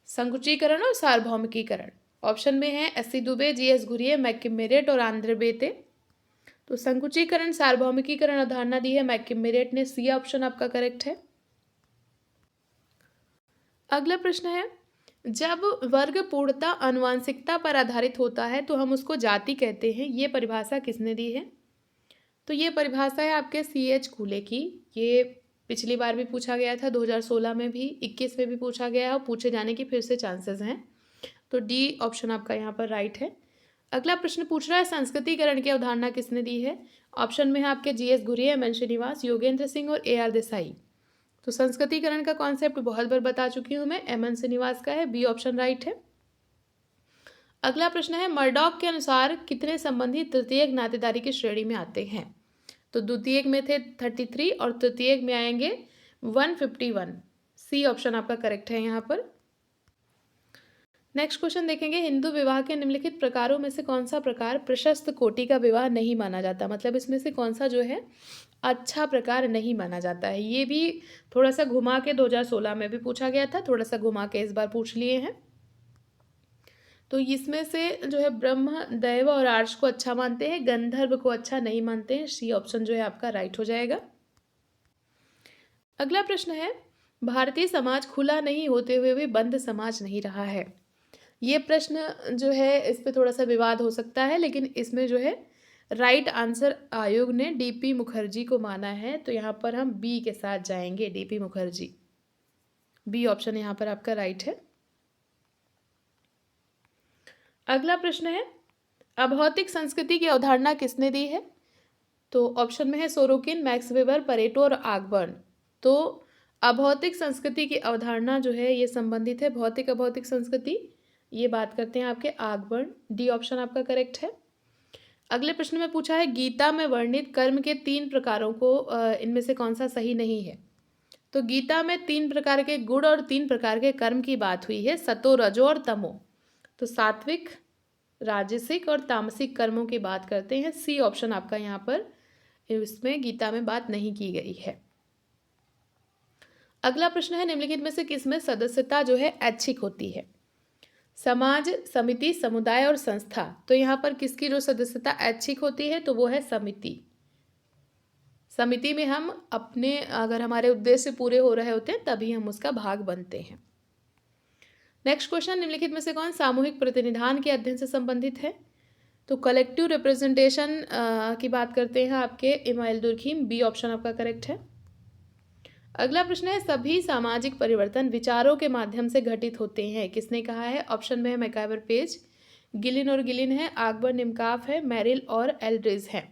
[SPEAKER 1] संकुचीकरण और सार्वभौमिकीकरण, ऑप्शन में है SC. Dubey, GS. Ghurye, McKim मेरेट और आंद्रे बेते। तो संकुचीकरण सार्वभौमिकीकरण अवधारणा दी है मैककिम मेरेट ने, सी ऑप्शन आपका करेक्ट है। अगला प्रश्न है, जब वर्ग पूर्णता आनुवांशिकता पर आधारित होता है तो हम उसको जाति कहते हैं, ये परिभाषा किसने दी है? तो ये परिभाषा है आपके C.H. कूले की। ये पिछली बार भी पूछा गया था, 2016 में भी, 21 में भी पूछा गया है और पूछे जाने की फिर से चांसेस हैं, तो डी ऑप्शन आपका यहाँ पर राइट है। अगला प्रश्न पूछ रहा है, संस्कृतिकरण की अवधारणा किसने दी है? ऑप्शन में है आपके जी.एस. घुरिये, एम.एन. श्रीनिवास, योगेंद्र सिंह और A.R. देसाई। तो संस्कृतिकरण का कॉन्सेप्ट बहुत बार बता चुकी हूँ मैं, एम.एन. श्रीनिवास का है, बी ऑप्शन राइट है। अगला प्रश्न है, मर्डॉक के अनुसार कितने संबंधी तृतीयक नातेदारी की श्रेणी में आते हैं? तो द्वितीयक में थे 33 और तृतीयक में आएंगे 151, सी ऑप्शन आपका करेक्ट है यहाँ पर। नेक्स्ट क्वेश्चन देखेंगे, हिंदू विवाह के निम्नलिखित प्रकारों में से कौन सा प्रकार प्रशस्त कोटि का विवाह नहीं माना जाता, मतलब इसमें से कौन सा जो है अच्छा प्रकार नहीं माना जाता है। ये भी थोड़ा सा घुमा के 2016 में भी पूछा गया था, थोड़ा सा घुमा के इस बार पूछ लिए हैं। तो इसमें से जो है ब्रह्म, दैव और आर्ष को अच्छा मानते हैं, गंधर्व को अच्छा नहीं मानते हैं। सी ऑप्शन जो है आपका राइट हो जाएगा। अगला प्रश्न है, भारतीय समाज खुला नहीं होते हुए भी बंद समाज नहीं रहा है। ये प्रश्न जो है इस पे थोड़ा सा विवाद हो सकता है, लेकिन इसमें जो है राइट आंसर आयोग ने डीपी मुखर्जी को माना है, तो यहाँ पर हम बी के साथ जाएंगे, डीपी मुखर्जी। बी ऑप्शन यहाँ पर आपका राइट है। अगला प्रश्न है, अभौतिक संस्कृति की अवधारणा किसने दी है? तो ऑप्शन में है सोरोकिन, मैक्स वेबर, परेटो और आगबर्न। तो अभौतिक संस्कृति की अवधारणा जो है ये संबंधित है भौतिक अभौतिक संस्कृति, ये बात करते हैं आपके आगबर्न। डी ऑप्शन आपका करेक्ट है। अगले प्रश्न में पूछा है, गीता में वर्णित कर्म के 3 प्रकारों को इनमें से कौन सा सही नहीं है? तो गीता में 3 प्रकार के गुण और 3 प्रकार के कर्म की बात हुई है, सतो, रजो और तमो। तो सात्विक, राजसिक और तामसिक कर्मों की बात करते हैं। सी ऑप्शन आपका यहाँ पर इसमें गीता में बात नहीं की गई है। अगला प्रश्न है, निम्नलिखित में से किसमें सदस्यता जो है ऐच्छिक होती है? समाज, समिति, समुदाय और संस्था। तो यहाँ पर किसकी जो सदस्यता ऐच्छिक होती है? तो वो है समिति। समिति में हम अपने अगर हमारे उद्देश्य पूरे हो रहे होते हैं तभी हम उसका भाग बनते हैं। नेक्स्ट क्वेश्चन, निम्नलिखित में से कौन सामूहिक प्रतिनिधान के अध्ययन से संबंधित है? तो कलेक्टिव रिप्रेजेंटेशन की बात करते हैं आपके इमाइल दुर्खीम। बी ऑप्शन आपका करेक्ट है। अगला प्रश्न है, सभी सामाजिक परिवर्तन विचारों के माध्यम से घटित होते हैं, किसने कहा है? ऑप्शन में है मैकाइवर पेज, गिलिन और गिलिन है, आकबर निमकाफ है, मेरिल और एल्ड्रिज है।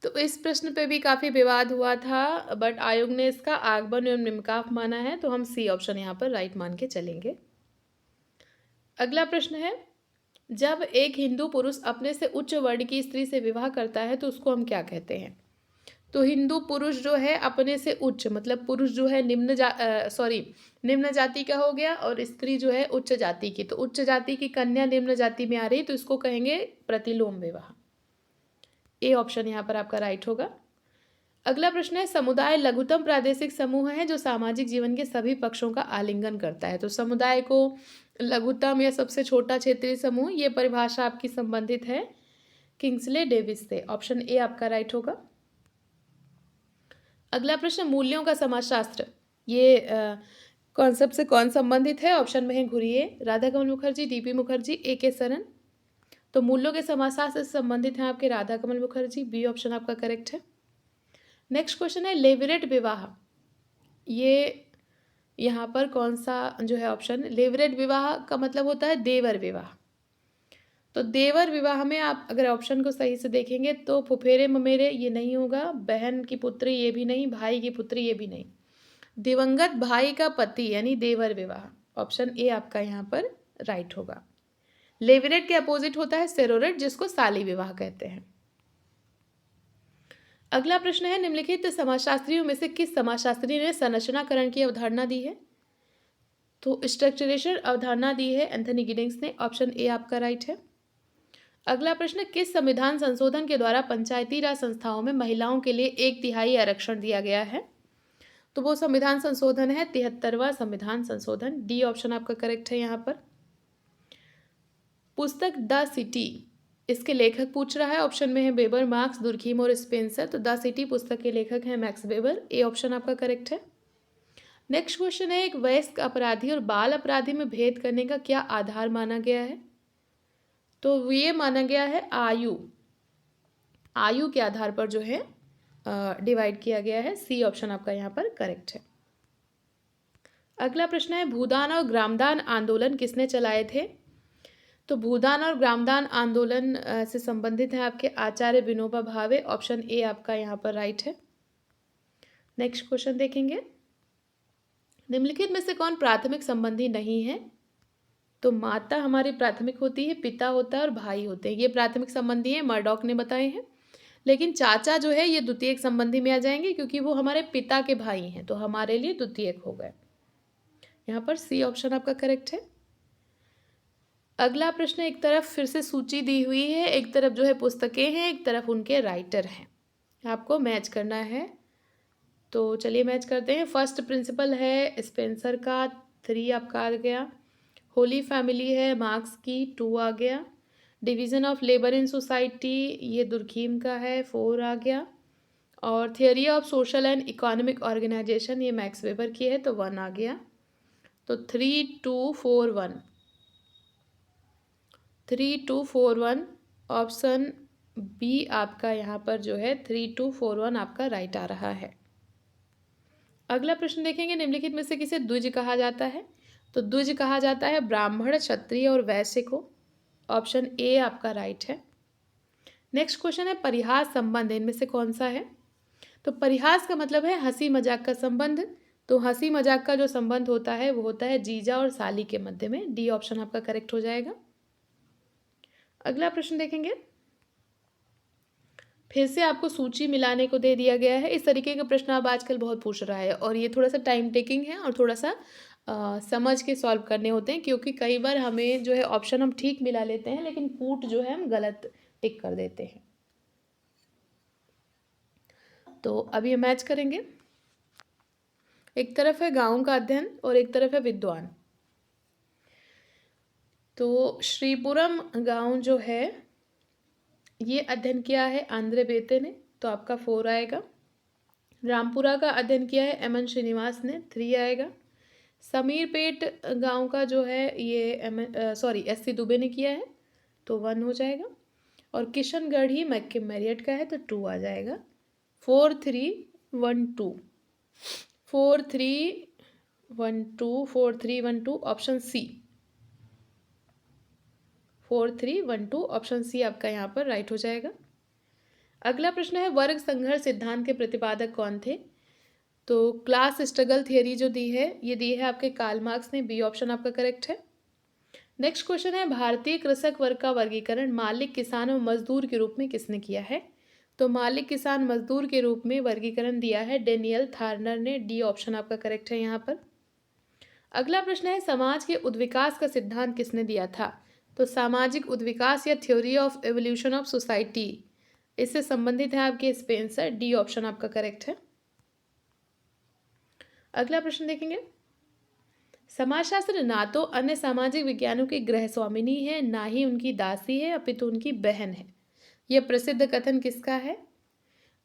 [SPEAKER 1] तो इस प्रश्न पे भी काफ़ी विवाद हुआ था, बट आयोग ने इसका आकबर एवं निमकाफ माना है, तो हम सी ऑप्शन यहाँ पर राइट मान के चलेंगे। अगला प्रश्न है, जब एक हिंदू पुरुष अपने से उच्च वर्ण की स्त्री से विवाह करता है तो उसको हम क्या कहते हैं? तो हिंदू पुरुष जो है अपने से उच्च, मतलब पुरुष जो है निम्न जाति का हो गया और स्त्री जो है उच्च जाति की, तो उच्च जाति की कन्या निम्न जाति में आ रही तो इसको कहेंगे प्रतिलोम विवाह। ए ऑप्शन यहाँ पर आपका राइट होगा। अगला प्रश्न है, समुदाय लघुतम प्रादेशिक समूह है जो सामाजिक जीवन के सभी पक्षों का आलिंगन करता है। तो समुदाय को लघुतम या सबसे छोटा क्षेत्रीय समूह, ये परिभाषा आपकी संबंधित है किंग्सले डेविस से। ऑप्शन ए आपका राइट होगा। अगला प्रश्न, मूल्यों का समाजशास्त्र, ये कॉन्सेप्ट से कौन संबंधित है? ऑप्शन में है घुरिये, राधाकमल मुखर्जी, डीपी मुखर्जी, ए के सरन। तो मूल्यों के समाजशास्त्र से संबंधित हैं आपके राधाकमल मुखर्जी। बी ऑप्शन आपका करेक्ट है। नेक्स्ट क्वेश्चन है, लेवरेट विवाह, ये यहाँ पर कौन सा जो है ऑप्शन? लेवरेट विवाह का मतलब होता है देवर विवाह। तो देवर विवाह में आप अगर ऑप्शन को सही से देखेंगे तो फुफेरे ममेरे ये नहीं होगा, बहन की पुत्री ये भी नहीं, भाई की पुत्री ये भी नहीं, दिवंगत भाई का पति यानी देवर विवाह। ऑप्शन ए आपका यहाँ पर राइट होगा। लेवरेट के अपोजिट होता है सेरोरेट, जिसको साली विवाह कहते हैं। अगला प्रश्न है, निम्नलिखित समाजशास्त्रियों में से किस समाजशास्त्री ने संरचनाकरण की अवधारणा दी है? तो स्ट्रक्चरेशन अवधारणा दी है एंथनी गिडिंग्स ने। ऑप्शन ए आपका राइट है। अगला प्रश्न, किस संविधान संशोधन के द्वारा पंचायती राज संस्थाओं में महिलाओं के लिए 1/3 आरक्षण दिया गया है? तो वो संविधान संशोधन है 73वां संविधान संशोधन। डी ऑप्शन आपका करेक्ट है यहाँ पर। पुस्तक द सिटी, इसके लेखक पूछ रहा है। ऑप्शन में है वेबर, मार्क्स, दुर्खीम और स्पेंसर। तो द सिटी पुस्तक के लेखक हैं मैक्स वेबर। ए ऑप्शन आपका करेक्ट है। नेक्स्ट क्वेश्चन है, एक वयस्क अपराधी और बाल अपराधी में भेद करने का क्या आधार माना गया है? तो ये माना गया है आयु, आयु के आधार पर जो है डिवाइड किया गया है। सी ऑप्शन आपका यहाँ पर करेक्ट है। अगला प्रश्न है, भूदान और ग्रामदान आंदोलन किसने चलाए थे? तो भूदान और ग्रामदान आंदोलन से संबंधित है आपके आचार्य विनोबा भावे। ऑप्शन ए आपका यहाँ पर राइट है। नेक्स्ट क्वेश्चन देखेंगे, निम्नलिखित में से कौन प्राथमिक संबंधी नहीं है? तो माता हमारी प्राथमिक होती है, पिता होता है और भाई होते हैं, ये प्राथमिक संबंधी हैं, मर्डॉक ने बताए हैं। लेकिन चाचा जो है ये द्वितीयक संबंधी में आ जाएंगे क्योंकि वो हमारे पिता के भाई हैं, तो हमारे लिए द्वितीयक हो गए। यहाँ पर सी ऑप्शन आपका करेक्ट है। अगला प्रश्न, एक तरफ फिर से सूची दी हुई है, एक तरफ जो है पुस्तकें हैं, एक तरफ उनके राइटर हैं, आपको मैच करना है। तो चलिए मैच करते हैं। फर्स्ट प्रिंसिपल है स्पेंसर का, 3 आपका आ गया। होली फैमिली है मार्क्स की, 2 आ गया। Division of labour in society ये दुर्खीम का है, 4 आ गया। और theory of social and economic organization ये मैक्स वेबर की है, तो 1 आ गया। तो 3241 3241 ऑप्शन बी आपका यहाँ पर जो है 3241 आपका राइट आ रहा है। अगला प्रश्न देखेंगे, निम्नलिखित में से किसे द्विज कहा जाता है? तो द्विज कहा जाता है ब्राह्मण, क्षत्रिय और वैश्य को। ऑप्शन ए आपका राइट है। नेक्स्ट क्वेश्चन है परिहास संबंध इनमें से कौन सा है? तो परिहास का मतलब है हंसी मजाक का संबंध। तो हंसी मजाक का जो संबंध होता है वो होता है जीजा और साली के मध्य में। डी ऑप्शन आपका करेक्ट हो जाएगा। अगला प्रश्न देखेंगे, फिर से आपको सूची मिलाने को दे दिया गया है। इस तरीके का प्रश्न अब आजकल बहुत पूछ रहा है और ये थोड़ा सा टाइम टेकिंग है और थोड़ा सा समझ के सॉल्व करने होते हैं, क्योंकि कई बार हमें जो है ऑप्शन हम ठीक मिला लेते हैं लेकिन पुट जो है हम गलत टिक कर देते हैं। तो अब ये मैच करेंगे। एक तरफ है गाँव का अध्ययन और एक तरफ है विद्वान। तो श्रीपुरम गाँव जो है ये अध्ययन किया है आंद्रे बेते ने, तो आपका 4 आएगा। रामपुरा का अध्ययन किया है एम एन श्रीनिवास ने, 3 आएगा। समीरपेट गांव का जो है ये एस सी दुबे ने किया है, तो 1 हो जाएगा। और किशनगढ़ ही मैक्किम मैरियट का है, तो 2 आ जाएगा। 4312 4312 4312 ऑप्शन सी। 4312 ऑप्शन सी आपका यहाँ पर राइट हो जाएगा। अगला प्रश्न है वर्ग संघर्ष सिद्धांत के प्रतिपादक कौन थे? तो क्लास स्ट्रगल थियरी जो दी है ये दी है आपके कार्ल मार्क्स ने, बी ऑप्शन आपका करेक्ट है। नेक्स्ट क्वेश्चन है भारतीय कृषक वर्ग का वर्गीकरण मालिक, किसान और मजदूर के रूप में किसने किया है? तो मालिक, किसान, मजदूर के रूप में वर्गीकरण दिया है डेनियल थार्नर ने, डी ऑप्शन आपका करेक्ट है यहाँ पर। अगला प्रश्न है समाज के उद्विकास का सिद्धांत किसने दिया था? तो सामाजिक उद्विकास या theory of evolution of society, इससे संबंधित है आपके स्पेंसर, डी ऑप्शन आपका करेक्ट है। अगला प्रश्न देखेंगे, समाजशास्त्र ना तो अन्य सामाजिक विज्ञानों की गृह स्वामिनी है, ना ही उनकी दासी है, अपितु उनकी बहन है। यह प्रसिद्ध कथन किसका है?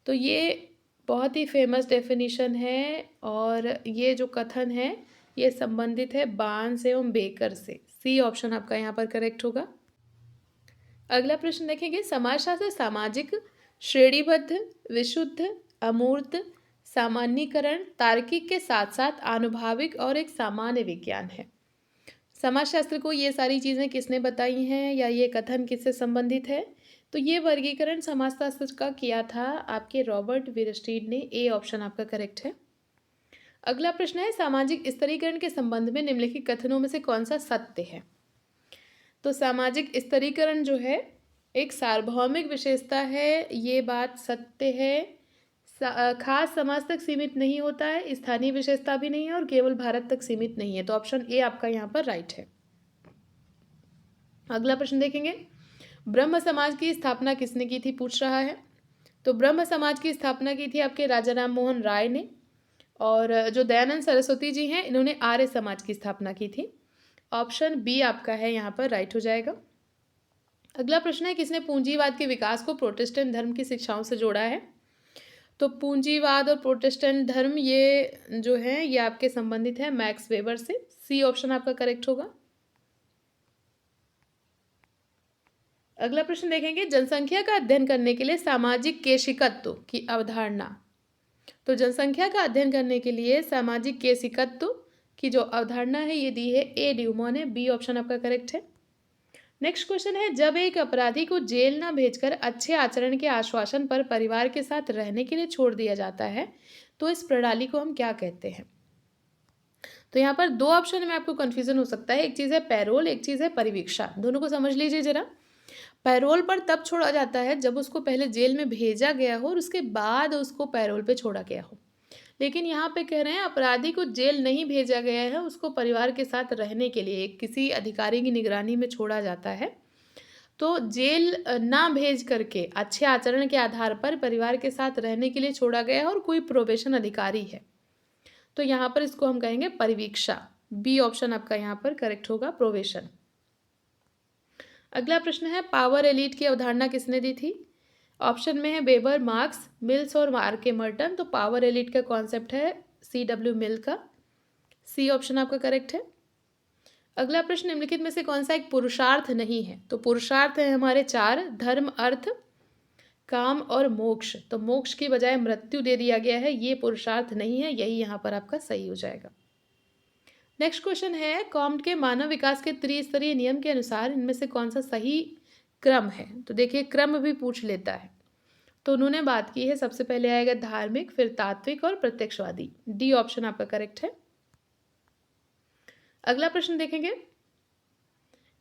[SPEAKER 1] तो ये बहुत ही फेमस डेफिनेशन है और ये जो कथन है ये संबंधित है बार्न्स एवं बेकर से, सी ऑप्शन आपका यहाँ पर करेक्ट होगा। अगला प्रश्न देखेंगे, समाजशास्त्र सामाजिक, श्रेणीबद्ध, विशुद्ध, अमूर्त, सामान्यीकरण, तार्किक के साथ साथ आनुभाविक और एक सामान्य विज्ञान है। समाजशास्त्र को ये सारी चीज़ें किसने बताई हैं या ये कथन किससे संबंधित है? तो ये वर्गीकरण समाजशास्त्र का किया था आपके रॉबर्ट विरस्टीड ने, ए ऑप्शन आपका करेक्ट है। अगला प्रश्न है सामाजिक स्तरीकरण के संबंध में निम्नलिखित कथनों में से कौन सा सत्य है? तो सामाजिक स्तरीकरण जो है एक सार्वभौमिक विशेषता है, ये बात सत्य है। खास समाज तक सीमित नहीं होता है, स्थानीय विशेषता भी नहीं है और केवल भारत तक सीमित नहीं है, तो ऑप्शन ए आपका यहाँ पर राइट है। अगला प्रश्न देखेंगे, ब्रह्म समाज की स्थापना किसने की थी, पूछ रहा है। तो ब्रह्म समाज की स्थापना की थी आपके राजा राम मोहन राय ने, और जो दयानंद सरस्वती जी हैं इन्होंने आर्य समाज की स्थापना की थी। ऑप्शन बी आपका है यहाँ पर राइट हो जाएगा। अगला प्रश्न है किसने पूंजीवाद के विकास को प्रोटेस्टेंट धर्म की शिक्षाओं से जोड़ा है? तो पूंजीवाद और प्रोटेस्टेंट धर्म ये जो है ये आपके संबंधित है मैक्स वेबर से, सी ऑप्शन आपका करेक्ट होगा। अगला प्रश्न देखेंगे, जनसंख्या का अध्ययन करने के लिए सामाजिक केशिकत्व की अवधारणा। तो जनसंख्या का अध्ययन करने के लिए सामाजिक केशिकत्व की जो अवधारणा है ये दी है ए ड्यूमो ने, बी ऑप्शन आपका करेक्ट है। नेक्स्ट क्वेश्चन है, जब एक अपराधी को जेल न भेजकर अच्छे आचरण के आश्वासन पर परिवार के साथ रहने के लिए छोड़ दिया जाता है तो इस प्रणाली को हम क्या कहते हैं? तो यहाँ पर 2 ऑप्शन में आपको कन्फ्यूजन हो सकता है, एक चीज़ है पैरोल, एक चीज़ है परिवीक्षा। दोनों को समझ लीजिए जरा। पैरोल पर तब छोड़ा जाता है जब उसको पहले जेल में भेजा गया हो और उसके बाद उसको पैरोल पे छोड़ा गया हो। लेकिन यहाँ पे कह रहे हैं अपराधी को जेल नहीं भेजा गया है, उसको परिवार के साथ रहने के लिए किसी अधिकारी की निगरानी में छोड़ा जाता है। तो जेल ना भेज करके अच्छे आचरण के आधार पर परिवार के साथ रहने के लिए छोड़ा गया है और कोई प्रोबेशन अधिकारी है। तो यहाँ पर इसको हम कहेंगे परिवीक्षा। बी ऑप्शन आपका यहाँ पर करेक्ट होगा, प्रोबेशन। अगला प्रश्न है पावर एलीट की अवधारणा किसने दी थी? ऑप्शन में है वेबर, मार्क्स, मिल्स और आर.के. मर्टन। तो पावर एलीट का कॉन्सेप्ट है C.W. मिल का। सी ऑप्शन आपका करेक्ट है। अगला प्रश्न निम्नलिखित में से कौन सा एक पुरुषार्थ नहीं है? तो पुरुषार्थ है हमारे 4, धर्म, अर्थ, काम और मोक्ष। तो मोक्ष की बजाय मृत्यु दे दिया गया है, ये पुरुषार्थ नहीं है, यही यहाँ पर आपका सही हो जाएगा। नेक्स्ट क्वेश्चन है कॉम्ट के मानव विकास के त्रिस्तरीय नियम के अनुसार इनमें से कौन सा सही क्रम है? तो देखिए क्रम भी पूछ लेता है। तो उन्होंने बात की है सबसे पहले आएगा धार्मिक, फिर तात्विक और प्रत्यक्षवादी। डी ऑप्शन आपका करेक्ट है। अगला प्रश्न देखेंगे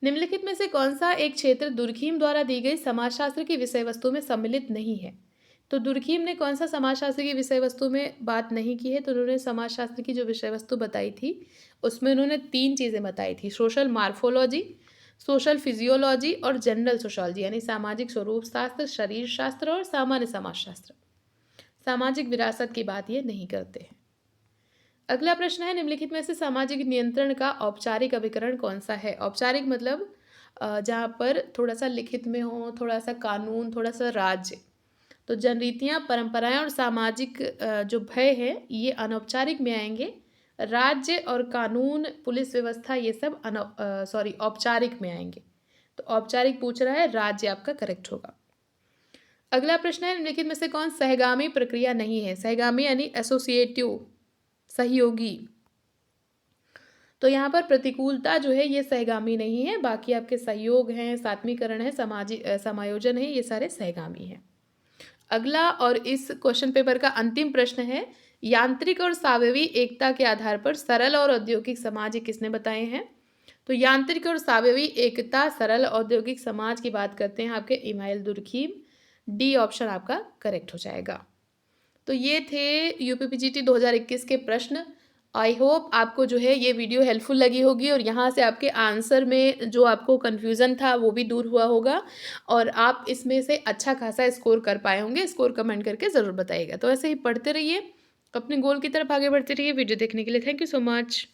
[SPEAKER 1] निम्नलिखित में से कौन सा एक क्षेत्र दुर्खीम द्वारा दी गई समाजशास्त्र की विषय वस्तु में सम्मिलित नहीं है? तो दुर्खीम ने कौन सा समाजशास्त्र की विषय वस्तु में बात नहीं की है? तो उन्होंने समाजशास्त्र की जो विषय वस्तु बताई थी उसमें उन्होंने 3 चीज़ें बताई थी, सोशल मार्फोलॉजी, सोशल फिजियोलॉजी और जनरल सोशोलॉजी, यानी सामाजिक स्वरूप शास्त्र, शरीर शास्त्र और सामान्य समाजशास्त्र। सामाजिक विरासत की बात ये नहीं करते हैं। अगला प्रश्न है निम्नलिखित में से सामाजिक नियंत्रण का औपचारिक अभिकरण कौन सा है? औपचारिक मतलब जहाँ पर थोड़ा सा लिखित में हो, थोड़ा सा कानून, थोड़ा सा राज्य। तो जनरीतियाँ, परंपराएं और सामाजिक जो भय है ये अनौपचारिक में आएंगे। राज्य और कानून, पुलिस व्यवस्था, ये सब औपचारिक में आएंगे। तो औपचारिक पूछ रहा है, राज्य आपका करेक्ट होगा। अगला प्रश्न है निम्नलिखित में से कौन सहगामी प्रक्रिया नहीं है? सहगामी यानी एसोसिएटिव, सहयोगी। तो यहाँ पर प्रतिकूलता जो है ये सहगामी नहीं है, बाकी आपके सहयोग हैं, सात्मीकरण है, समायोजन है, ये सारे सहगामी हैं। अगला और इस क्वेश्चन पेपर का अंतिम प्रश्न है यांत्रिक और सावयवी एकता के आधार पर सरल और औद्योगिक समाज ये किसने बताए हैं? तो यांत्रिक और सावयवी एकता, सरल औद्योगिक समाज की बात करते हैं आपके इमाइल दुर्खीम। डी ऑप्शन आपका करेक्ट हो जाएगा। तो ये थे यूपीपीजीटी 2021 के प्रश्न। आई होप आपको जो है ये वीडियो हेल्पफुल लगी होगी और यहाँ से आपके आंसर में जो आपको कन्फ्यूज़न था वो भी दूर हुआ होगा और आप इसमें से अच्छा खासा स्कोर कर पाए होंगे। स्कोर कमेंट करके ज़रूर बताइएगा। तो ऐसे ही पढ़ते रहिए, अपने गोल की तरफ आगे बढ़ते रहिए। वीडियो देखने के लिए थैंक यू सो मच।